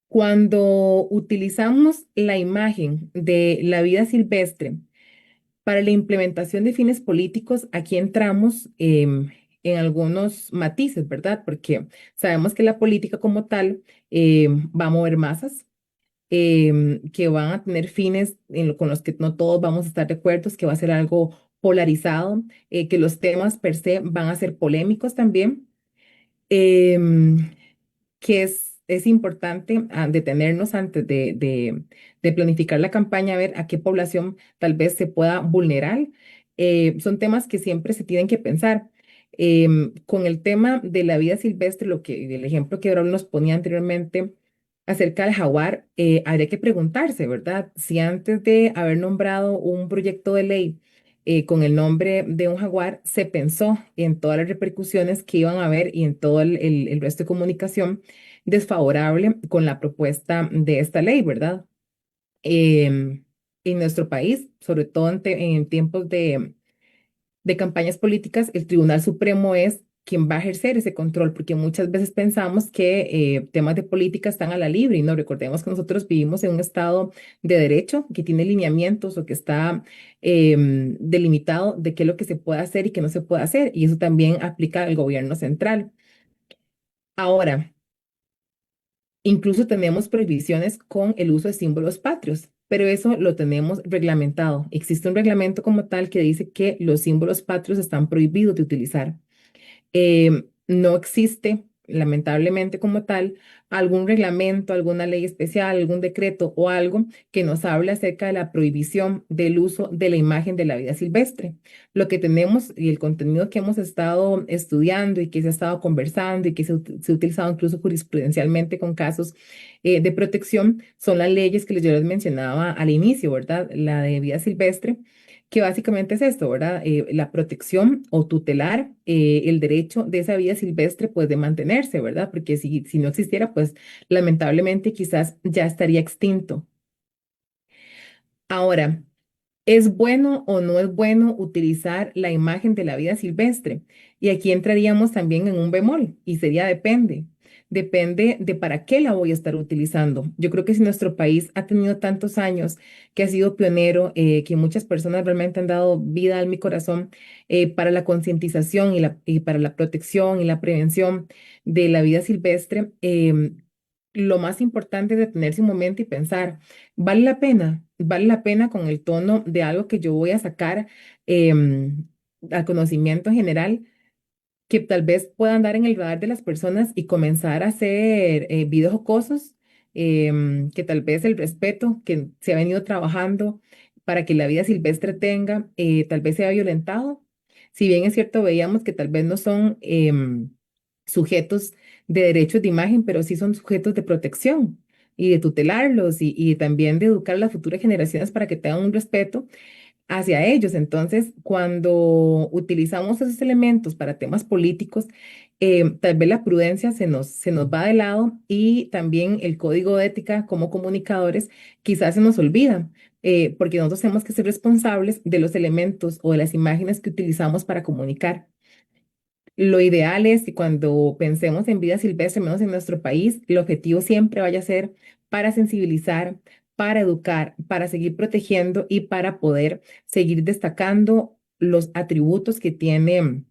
cuando utilizamos la imagen de la vida silvestre para la implementación de fines políticos, aquí entramos en algunos matices, ¿verdad? Porque sabemos que la política como tal va a mover masas, que van a tener fines con los que no todos vamos a estar de acuerdo, que va a ser algo polarizado, que los temas per se van a ser polémicos también. em, que es importante detenernos antes de planificar la campaña, a ver a qué población tal vez se pueda vulnerar. Son temas que siempre se tienen que pensar. Con el tema de la vida silvestre, el ejemplo que Braulio nos ponía anteriormente acerca del jaguar, habría que preguntarse, ¿verdad? Si antes de haber nombrado un proyecto de ley con el nombre de un jaguar, se pensó en todas las repercusiones que iban a haber y en todo el resto de comunicación desfavorable con la propuesta de esta ley, ¿verdad? En nuestro país, sobre todo en tiempos de campañas políticas, el Tribunal Supremo es quien va a ejercer ese control, porque muchas veces pensamos que temas de política están a la libre y no recordemos que nosotros vivimos en un estado de derecho que tiene lineamientos o que está delimitado de qué es lo que se puede hacer y qué no se puede hacer, y eso también aplica al gobierno central. Ahora, incluso tenemos prohibiciones con el uso de símbolos patrios, pero eso lo tenemos reglamentado. Existe un reglamento como tal que dice que los símbolos patrios están prohibidos de utilizar. No existe, lamentablemente como tal, algún reglamento, alguna ley especial, algún decreto o algo que nos hable acerca de la prohibición del uso de la imagen de la vida silvestre. Lo que tenemos y el contenido que hemos estado estudiando y que se ha estado conversando y que se ha utilizado incluso jurisprudencialmente con casos de protección son las leyes que yo les mencionaba al inicio, ¿verdad? La de vida silvestre, que básicamente es esto, ¿verdad? La protección o tutelar el derecho de esa vida silvestre, pues de mantenerse, ¿verdad? Porque si no existiera, pues lamentablemente quizás ya estaría extinto. Ahora, ¿es bueno o no es bueno utilizar la imagen de la vida silvestre? Y aquí entraríamos también en un bemol y sería depende. Depende de para qué la voy a estar utilizando. Yo creo que si nuestro país ha tenido tantos años, que ha sido pionero, que muchas personas realmente han dado vida al mi corazón para la concientización y para la protección y la prevención de la vida silvestre, lo más importante es detenerse un momento y pensar, ¿vale la pena? ¿Vale la pena con el tono de algo que yo voy a sacar al conocimiento en general, que tal vez pueda andar en el radar de las personas y comenzar a hacer videos jocosos, que tal vez el respeto que se ha venido trabajando para que la vida silvestre tenga, tal vez se ha violentado? Si bien es cierto, veíamos que tal vez no son sujetos de derechos de imagen, pero sí son sujetos de protección y de tutelarlos y también de educar a las futuras generaciones para que tengan un respeto hacia ellos. Entonces, cuando utilizamos esos elementos para temas políticos, tal vez la prudencia se nos va de lado y también el código de ética como comunicadores quizás se nos olvida. Porque nosotros tenemos que ser responsables de los elementos o de las imágenes que utilizamos para comunicar. Lo ideal es que cuando pensemos en vida silvestre, menos en nuestro país, el objetivo siempre vaya a ser para sensibilizar, para educar, para seguir protegiendo y para poder seguir destacando los atributos que tiene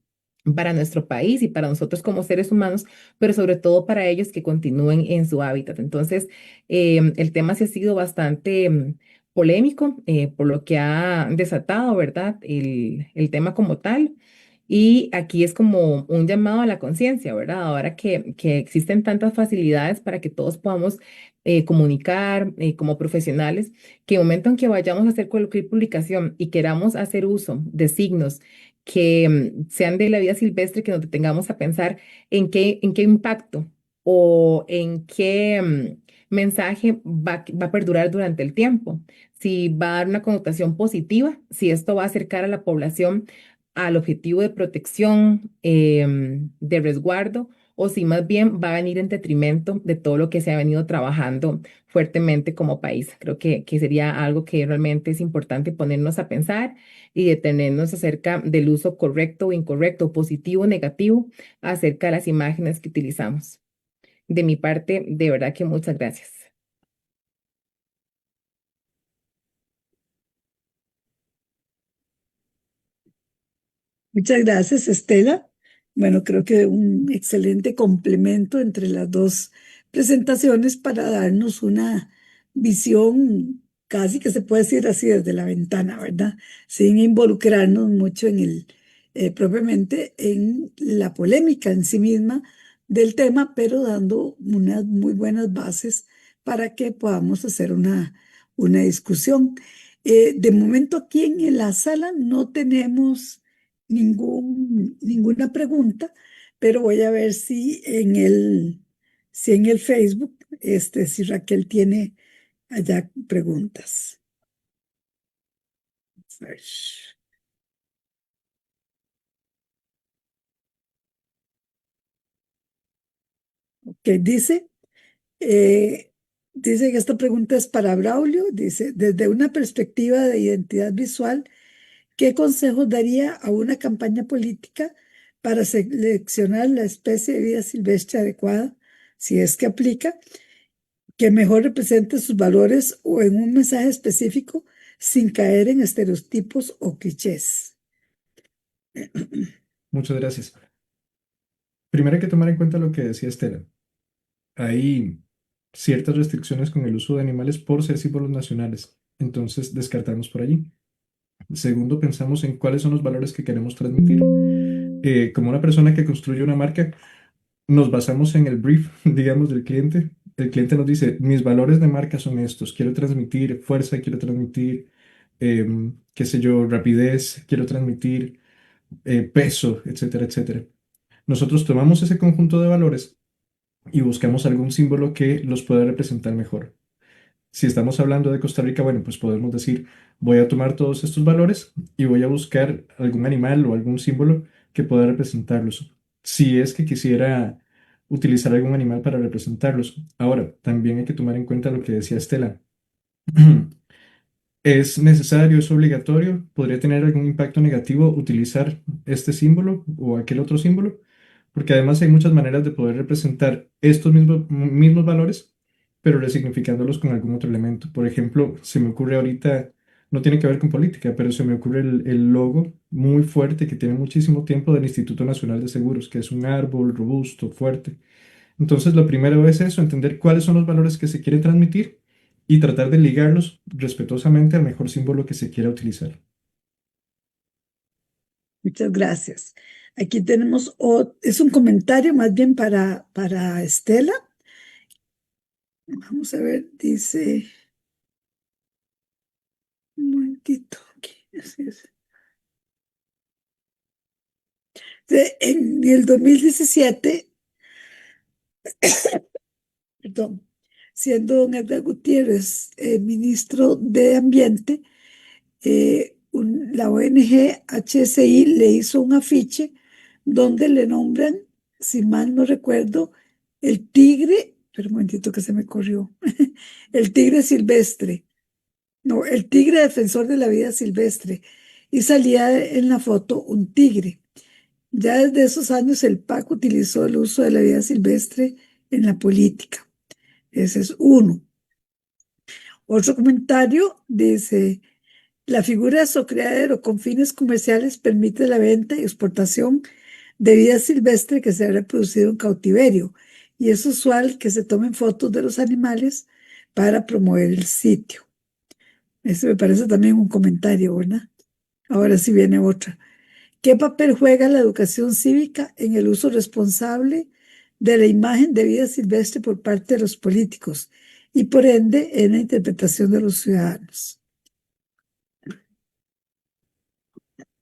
para nuestro país y para nosotros como seres humanos, pero sobre todo para ellos que continúen en su hábitat. Entonces, el tema sí ha sido bastante polémico por lo que ha desatado, ¿verdad? El tema como tal. Y aquí es como un llamado a la conciencia, ¿verdad? Ahora que existen tantas facilidades para que todos podamos comunicar como profesionales, que el momento en que vayamos a hacer cualquier publicación y queramos hacer uso de signos que sean de la vida silvestre, que nos detengamos a pensar en qué impacto o en qué mensaje va a perdurar durante el tiempo, si va a dar una connotación positiva, si esto va a acercar a la población al objetivo de protección, de resguardo, o si más bien va a venir en detrimento de todo lo que se ha venido trabajando fuertemente como país. Creo que sería algo que realmente es importante ponernos a pensar y detenernos acerca del uso correcto o incorrecto, positivo o negativo, acerca de las imágenes que utilizamos. De mi parte, de verdad que muchas gracias.
Muchas gracias, Estela. Bueno, creo que un excelente complemento entre las dos presentaciones para darnos una visión casi que se puede decir así desde la ventana, ¿verdad? Sin involucrarnos mucho en propiamente en la polémica en sí misma del tema, pero dando unas muy buenas bases para que podamos hacer una discusión. De momento aquí en la sala no tenemos ninguna pregunta, pero voy a ver si en el Facebook, si Raquel tiene allá preguntas. A ver. Ok, eh, dice que esta pregunta es para Braulio. Dice, desde una perspectiva de identidad visual, ¿qué consejos daría a una campaña política para seleccionar la especie de vida silvestre adecuada, si es que aplica, que mejor represente sus valores o en un mensaje específico sin caer en estereotipos o clichés?
Muchas gracias. Primero hay que tomar en cuenta lo que decía Estela. Hay ciertas restricciones con el uso de animales por ser símbolos nacionales, entonces descartamos por allí. Segundo, pensamos en cuáles son los valores que queremos transmitir. Como una persona que construye una marca, nos basamos en el brief, digamos, del cliente. El cliente nos dice, mis valores de marca son estos, quiero transmitir fuerza, quiero transmitir, qué sé yo, rapidez, quiero transmitir peso, etcétera, etcétera. Nosotros tomamos ese conjunto de valores y buscamos algún símbolo que los pueda representar mejor. Si estamos hablando de Costa Rica, bueno, pues podemos decir, voy a tomar todos estos valores y voy a buscar algún animal o algún símbolo que pueda representarlos. Si es que quisiera utilizar algún animal para representarlos. Ahora, también hay que tomar en cuenta lo que decía Estela. ¿Es necesario, es obligatorio? ¿Podría tener algún impacto negativo utilizar este símbolo o aquel otro símbolo? Porque además hay muchas maneras de poder representar estos mismos valores, pero resignificándolos con algún otro elemento. Por ejemplo, se me ocurre ahorita, no tiene que ver con política, pero se me ocurre el logo muy fuerte que tiene muchísimo tiempo del Instituto Nacional de Seguros, que es un árbol robusto, fuerte. Entonces, lo primero es eso, entender cuáles son los valores que se quieren transmitir y tratar de ligarlos respetuosamente al mejor símbolo que se quiera utilizar.
Muchas gracias. Aquí tenemos, es un comentario más bien para Estela. Vamos a ver, dice, un momentito, aquí, así es. En el 2017, perdón, siendo don Edgar Gutiérrez ministro de Ambiente, la ONG HSI le hizo un afiche donde le nombran, si mal no recuerdo, el tigre, pero un momentito que se me corrió, el tigre silvestre, no, el tigre defensor de la vida silvestre, y salía en la foto un tigre. Ya desde esos años el PAC utilizó el uso de la vida silvestre en la política. Ese es uno. Otro comentario dice, la figura de zoocreadero con fines comerciales permite la venta y exportación de vida silvestre que se ha reproducido en cautiverio y es usual que se tomen fotos de los animales para promover el sitio. Eso me parece también un comentario, ¿verdad? Ahora sí viene otra. ¿Qué papel juega la educación cívica en el uso responsable de la imagen de vida silvestre por parte de los políticos y por ende en la interpretación de los ciudadanos?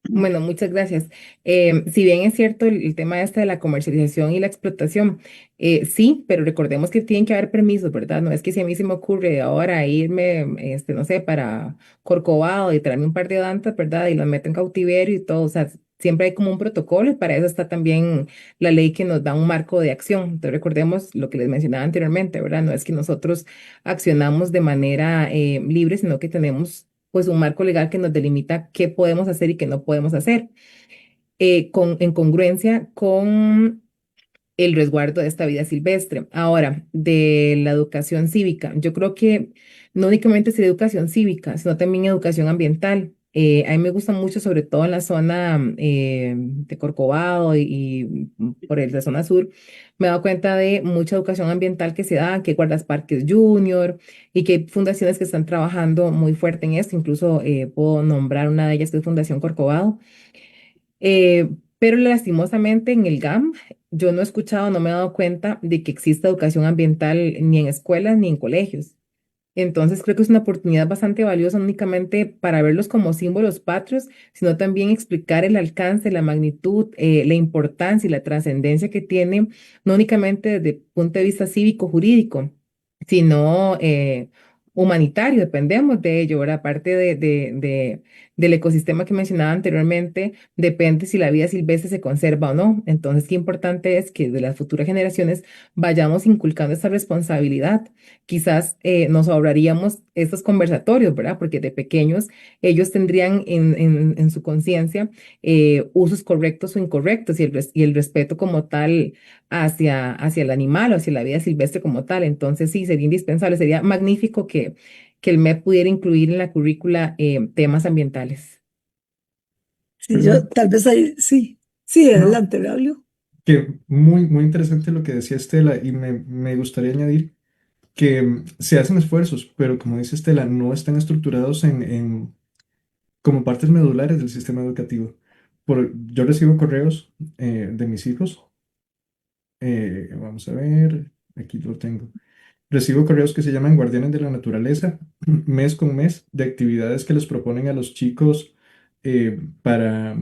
Bueno, muchas gracias. Si bien es cierto el tema este de la comercialización y la explotación, sí, pero recordemos que tienen que haber permisos, ¿verdad? No es que si a mí se me ocurre ahora irme, no sé, para Corcovado y traerme un par de dantas, ¿verdad? Y las meto en cautiverio y todo, o sea, siempre hay como un protocolo y para eso está también la ley que nos da un marco de acción. Entonces recordemos lo que les mencionaba anteriormente, ¿verdad? No es que nosotros accionamos de manera libre, sino que tenemos pues un marco legal que nos delimita qué podemos hacer y qué no podemos hacer, en congruencia con el resguardo de esta vida silvestre. Ahora, de la educación cívica, yo creo que no únicamente es educación cívica, sino también educación ambiental. A mí me gusta mucho, sobre todo en la zona de Corcovado y por la zona sur, me he dado cuenta de mucha educación ambiental que se da, que hay guardaparques junior y que hay fundaciones que están trabajando muy fuerte en esto. Incluso puedo nombrar una de ellas que es Fundación Corcovado. Pero lastimosamente en el GAM yo no he escuchado, no me he dado cuenta de que exista educación ambiental ni en escuelas ni en colegios. Entonces creo que es una oportunidad bastante valiosa, no únicamente para verlos como símbolos patrios, sino también explicar el alcance, la magnitud, la importancia y la trascendencia que tiene, no únicamente desde el punto de vista cívico-jurídico, sino humanitario, dependemos de ello, ¿verdad? Aparte del ecosistema que mencionaba anteriormente, depende si la vida silvestre se conserva o no. Entonces, qué importante es que de las futuras generaciones vayamos inculcando esa responsabilidad. Quizás nos ahorraríamos estos conversatorios, ¿verdad? Porque de pequeños ellos tendrían en su conciencia usos correctos o incorrectos y el respeto como tal hacia el animal o hacia la vida silvestre como tal. Entonces sí, sería indispensable, sería magnífico que el MEP pudiera incluir en la currícula temas ambientales.
Sí, yo
Perdón,
tal vez ahí, sí, sí,
no,
adelante, Braulio.
que muy, muy interesante lo que decía Estela y me gustaría añadir que se hacen esfuerzos, pero como dice Estela, no están estructurados como partes medulares del sistema educativo. Yo recibo correos de mis hijos, vamos a ver, aquí lo tengo. Recibo correos que se llaman Guardianes de la Naturaleza, mes con mes, de actividades que les proponen a los chicos para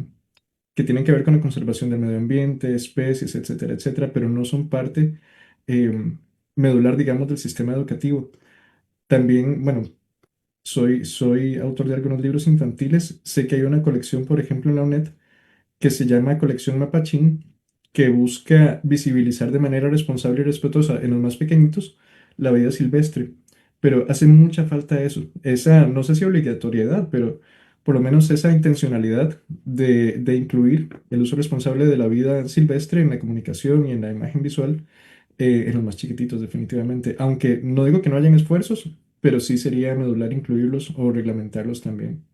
que tienen que ver con la conservación del medio ambiente, especies, etcétera, etcétera, pero no son parte eh, medular, digamos, del sistema educativo. También, bueno, soy autor de algunos libros infantiles. Sé que hay una colección, por ejemplo, en la UNED, que se llama Colección Mapachín, que busca visibilizar de manera responsable y respetuosa en los más pequeñitos la vida silvestre. Pero hace mucha falta eso, esa, no sé si obligatoriedad, pero por lo menos esa intencionalidad de incluir el uso responsable de la vida silvestre en la comunicación y en la imagen visual en los más chiquititos, definitivamente. Aunque no digo que no hayan esfuerzos, pero sí sería medular incluirlos o reglamentarlos también.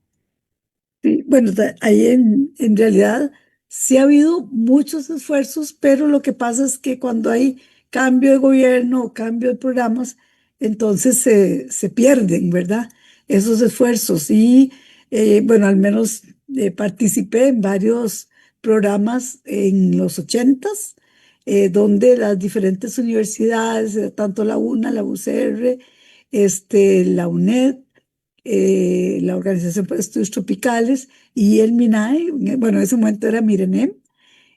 Sí, bueno, ahí en realidad sí ha habido muchos esfuerzos, pero lo que pasa es que cuando hay cambio de gobierno o cambio de programas, entonces se pierden, ¿verdad? Esos esfuerzos. Y bueno, al menos participé en varios programas en los ochentas, donde las diferentes universidades, tanto la UNA, la UCR, la UNED, la Organización para Estudios Tropicales y el MINAE, bueno, en ese momento era Mirenem,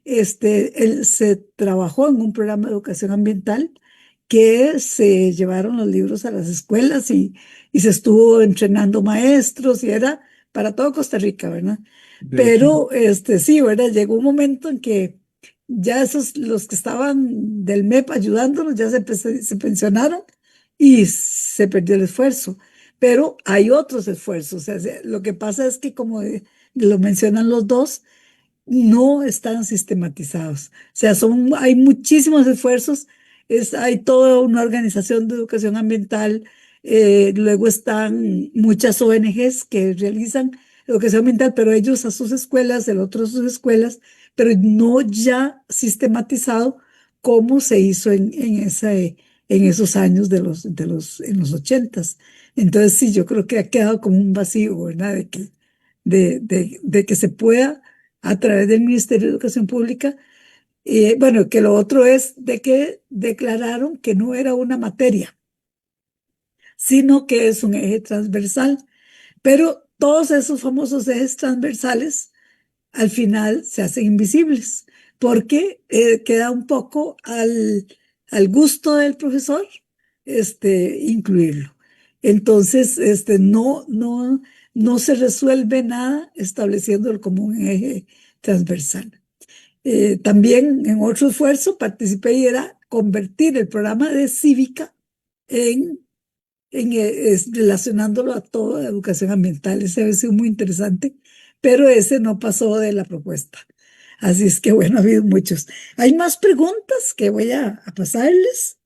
él se trabajó en un programa de educación ambiental que se llevaron los libros a las escuelas y se estuvo entrenando maestros y era para todo Costa Rica, ¿verdad?
De hecho,
Pero sí, ¿verdad? Llegó un momento en que ya esos, los que estaban del MEP ayudándonos, ya se pensionaron y se perdió el esfuerzo. Pero hay otros esfuerzos. O sea, lo que pasa es que, como lo mencionan los dos, no están sistematizados. O sea, hay muchísimos esfuerzos, hay toda una organización de educación ambiental, luego están muchas ONGs que realizan educación ambiental, pero ellos a sus escuelas, el otro a sus escuelas, pero no ya sistematizado como se hizo en esos años en los 80. Entonces, sí, yo creo que ha quedado como un vacío, ¿verdad? De que se pueda, a través del Ministerio de Educación Pública, bueno, que lo otro es de que declararon que no era una materia, sino que es un eje transversal. Pero todos esos famosos ejes transversales al final se hacen invisibles porque queda un poco al gusto del profesor incluirlo. Entonces, no se resuelve nada estableciéndolo como un eje transversal. También en otro esfuerzo participé y era convertir el programa de cívica en relacionándolo a toda educación ambiental. Ese había sido muy interesante, pero ese no pasó de la propuesta. Así es que bueno, ha habido muchos. Hay más preguntas que voy a pasarles,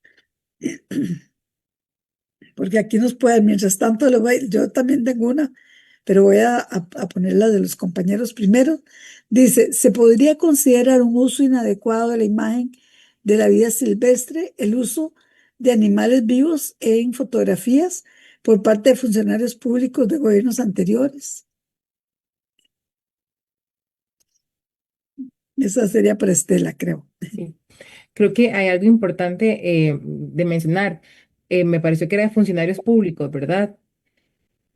porque aquí nos pueden, mientras tanto, yo también tengo una, pero voy a poner la de los compañeros primero. Dice, ¿se podría considerar un uso inadecuado de la imagen de la vida silvestre el uso de animales vivos en fotografías por parte de funcionarios públicos de gobiernos anteriores? Esa sería para Estela, creo.
Sí. Creo que hay algo importante de mencionar. Me pareció que era de funcionarios públicos, ¿verdad?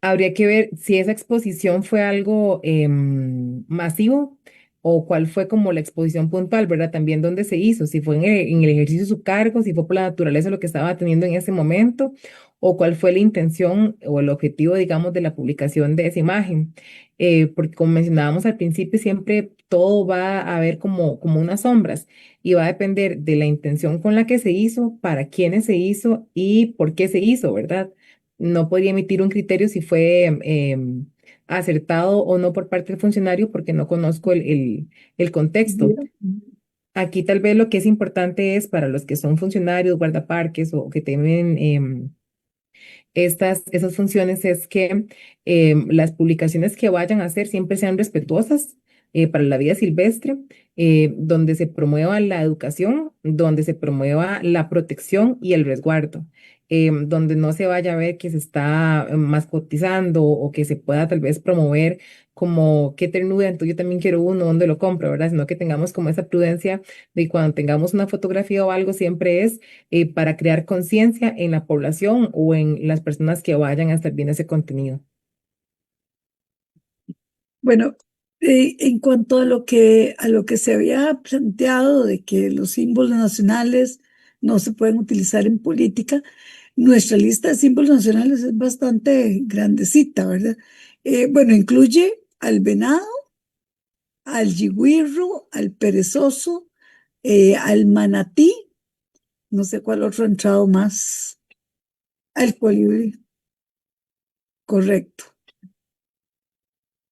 Habría que ver si esa exposición fue algo masivo o cuál fue como la exposición puntual, ¿verdad? También dónde se hizo, si fue en el ejercicio de su cargo, si fue por la naturaleza lo que estaba teniendo en ese momento, o cuál fue la intención o el objetivo, digamos, de la publicación de esa imagen. Porque como mencionábamos al principio, siempre todo va a haber como unas sombras y va a depender de la intención con la que se hizo, para quiénes se hizo y por qué se hizo, ¿verdad? No podría emitir un criterio si fue acertado o no por parte del funcionario porque no conozco el contexto. Aquí tal vez lo que es importante es para los que son funcionarios, guardaparques o que tienen esas funciones es que las publicaciones que vayan a hacer siempre sean respetuosas para la vida silvestre, donde se promueva la educación, donde se promueva la protección y el resguardo, donde no se vaya a ver que se está mascotizando o que se pueda tal vez promover como qué ternura, entonces yo también quiero uno, ¿dónde lo compro, verdad? Sino que tengamos como esa prudencia de cuando tengamos una fotografía o algo, siempre es para crear conciencia en la población o en las personas que vayan a estar viendo ese contenido.
Bueno, en cuanto a lo que se había planteado de que los símbolos nacionales no se pueden utilizar en política, nuestra lista de símbolos nacionales es bastante grandecita, ¿verdad? Bueno, incluye al venado, al yigüirro, al perezoso, al manatí, no sé cuál otro ha entrado más, al colibrí, correcto.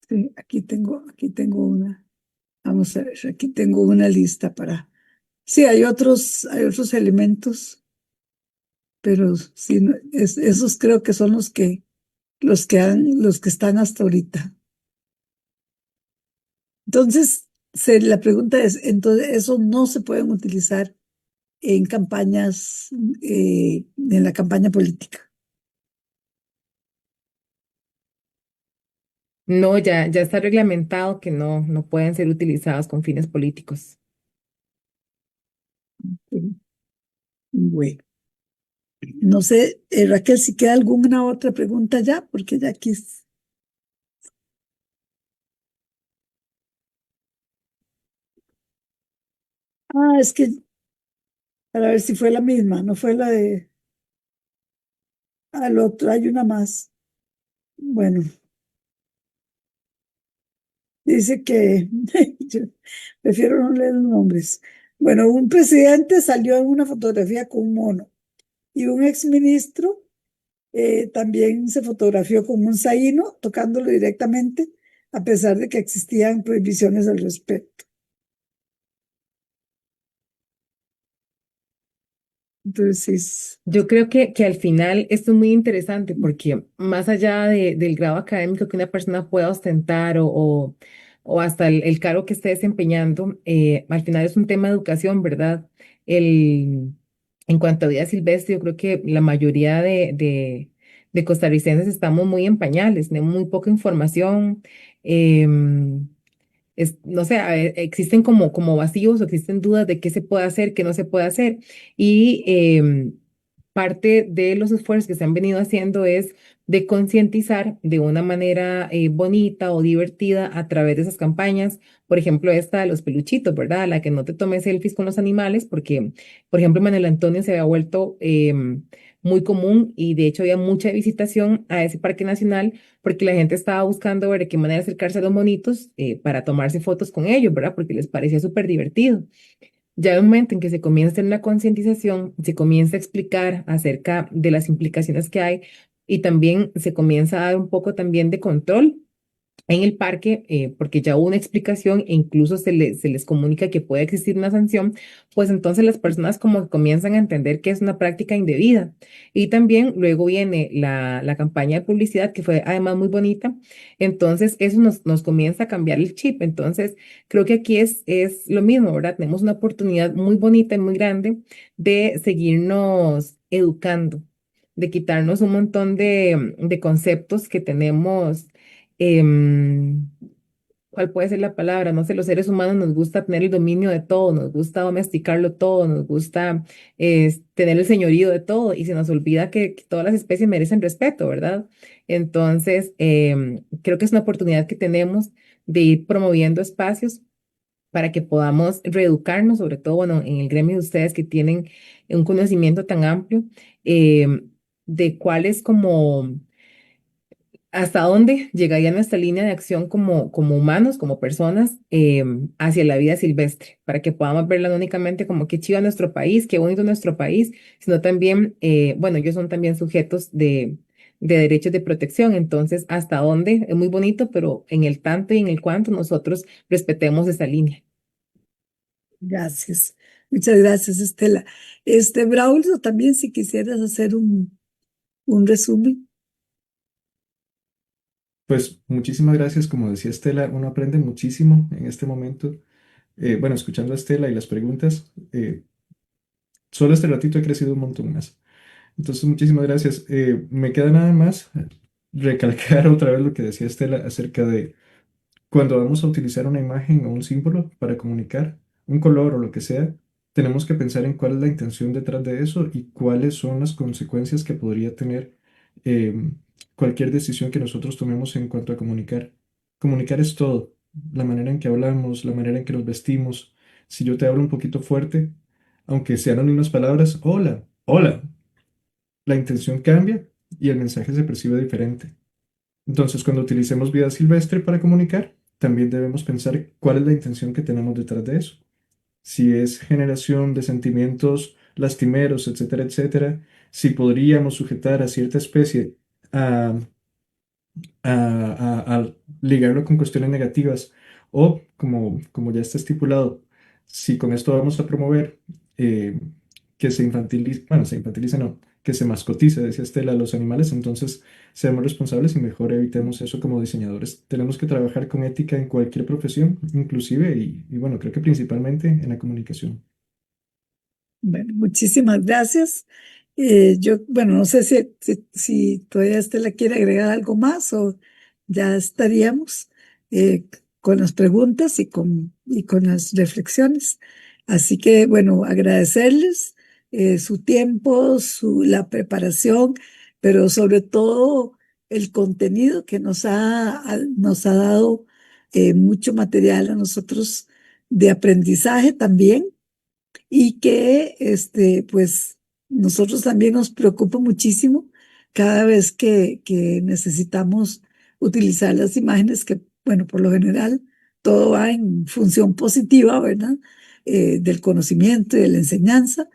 Sí, aquí tengo una. Vamos a ver, aquí tengo una lista para. Sí, hay otros elementos, pero sí, esos creo que son los que están hasta ahorita. Entonces, la pregunta es, entonces, ¿esos no se pueden utilizar en campañas, en la campaña política?
No, ya está reglamentado que no pueden ser utilizados con fines políticos.
Sí. Bueno, no sé, Raquel, si queda alguna otra pregunta ya, porque ya aquí. Es que para ver si fue la misma, no fue la de al otro, hay una más. Bueno, dice que yo prefiero no leer los nombres. Bueno, un presidente salió en una fotografía con un mono y un exministro también se fotografió con un zaino tocándolo directamente, a pesar de que existían prohibiciones al respecto. Entonces,
Yo creo que al final esto es muy interesante porque más allá del grado académico que una persona pueda ostentar o hasta el cargo que esté desempeñando, al final es un tema de educación, ¿verdad? El, En cuanto a vida silvestre, yo creo que la mayoría de costarricenses estamos muy en pañales, tenemos muy poca información. em, no sé, existen como vacíos o existen dudas de qué se puede hacer, qué no se puede hacer. Y parte de los esfuerzos que se han venido haciendo es de concientizar de una manera bonita o divertida a través de esas campañas. Por ejemplo, esta de los peluchitos, ¿verdad? La que no te tomes selfies con los animales, porque, por ejemplo, Manuel Antonio se había vuelto muy común y de hecho había mucha visitación a ese parque nacional porque la gente estaba buscando ver de qué manera acercarse a los monitos para tomarse fotos con ellos, ¿verdad? Porque les parecía súper divertido. Ya en el momento en que se comienza a hacer una concientización, se comienza a explicar acerca de las implicaciones que hay y también se comienza a dar un poco también de control en el parque, porque ya hubo una explicación e incluso se les comunica que puede existir una sanción, pues entonces las personas como que comienzan a entender que es una práctica indebida. Y también luego viene la campaña de publicidad, que fue además muy bonita. Entonces eso nos comienza a cambiar el chip. Entonces creo que aquí es lo mismo, ¿verdad? Tenemos una oportunidad muy bonita y muy grande de seguirnos educando, de quitarnos un montón de conceptos que tenemos. em, ¿Cuál puede ser la palabra? No sé, los seres humanos nos gusta tener el dominio de todo, nos gusta domesticarlo todo, nos gusta tener el señorío de todo y se nos olvida que todas las especies merecen respeto, ¿verdad? Entonces, creo que es una oportunidad que tenemos de ir promoviendo espacios para que podamos reeducarnos, sobre todo, bueno, en el gremio de ustedes que tienen un conocimiento tan amplio de cuál es como ¿hasta dónde llegaría nuestra línea de acción como humanos, como personas, hacia la vida silvestre? Para que podamos verla no únicamente como qué chido nuestro país, qué bonito nuestro país, sino también, bueno, ellos son también sujetos de derechos de protección. Entonces, ¿hasta dónde? Es muy bonito, pero en el tanto y en el cuanto nosotros respetemos esa línea.
Gracias. Muchas gracias, Estela. Braulio, también si quisieras hacer un resumen.
Pues muchísimas gracias. Como decía Estela, uno aprende muchísimo en este momento. Bueno, escuchando a Estela y las preguntas, solo este ratito he crecido un montón más. Entonces, muchísimas gracias. Me queda nada más recalcar otra vez lo que decía Estela acerca de cuando vamos a utilizar una imagen o un símbolo para comunicar, un color o lo que sea, tenemos que pensar en cuál es la intención detrás de eso y cuáles son las consecuencias que podría tener cualquier decisión que nosotros tomemos en cuanto a comunicar. Comunicar es todo, la manera en que hablamos, la manera en que nos vestimos. Si yo te hablo un poquito fuerte, aunque sean las mismas palabras, hola, hola, la intención cambia y el mensaje se percibe diferente. Entonces, cuando utilicemos vida silvestre para comunicar, también debemos pensar cuál es la intención que tenemos detrás de eso. Si es generación de sentimientos lastimeros, etcétera, etcétera, si podríamos sujetar a cierta especie a, a ligarlo con cuestiones negativas o, como ya está estipulado, si con esto vamos a promover eh, que se infantilice, bueno, se infantilice no, que se mascotice, decía Estela, a los animales, entonces seamos responsables y mejor evitemos eso como diseñadores. Tenemos que trabajar con ética en cualquier profesión, inclusive, y bueno, creo que principalmente en la comunicación.
Bueno, muchísimas gracias. Bueno, no sé si todavía Estela quiere agregar algo más o ya estaríamos eh, con las preguntas y con las reflexiones. Así que, bueno, agradecerles su tiempo, la preparación, pero sobre todo el contenido que nos ha dado mucho material a nosotros de aprendizaje también y que pues nosotros también nos preocupa muchísimo cada vez que necesitamos utilizar las imágenes, que bueno, por lo general todo va en función positiva, ¿verdad? Del conocimiento y de la enseñanza.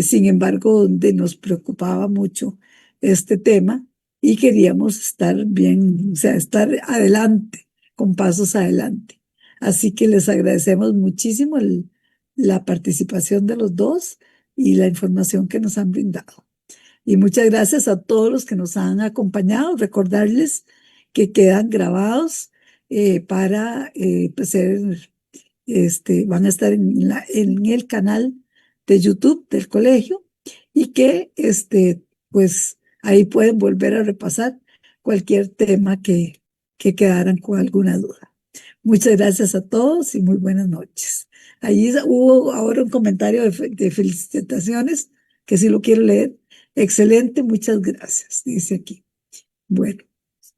Sin embargo, donde nos preocupaba mucho este tema y queríamos estar bien, o sea, estar adelante, con pasos adelante. Así que les agradecemos muchísimo la participación de los dos y la información que nos han brindado. Y muchas gracias a todos los que nos han acompañado. Recordarles que quedan grabados para pues, van a estar en el canal de YouTube del colegio y que pues ahí pueden volver a repasar cualquier tema que quedaran con alguna duda. Muchas gracias a todos y muy buenas noches. Ahí hubo ahora un comentario de felicitaciones que sí lo quiero leer. Excelente, muchas gracias, dice aquí. Bueno,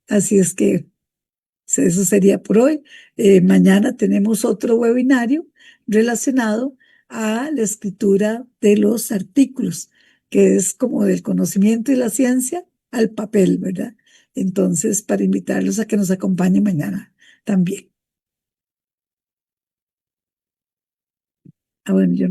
así es que eso sería por hoy. Mañana tenemos otro webinario relacionado a la escritura de los artículos, que es como del conocimiento y la ciencia al papel, ¿verdad? Entonces, para invitarlos a que nos acompañen mañana también. Ah, bueno, yo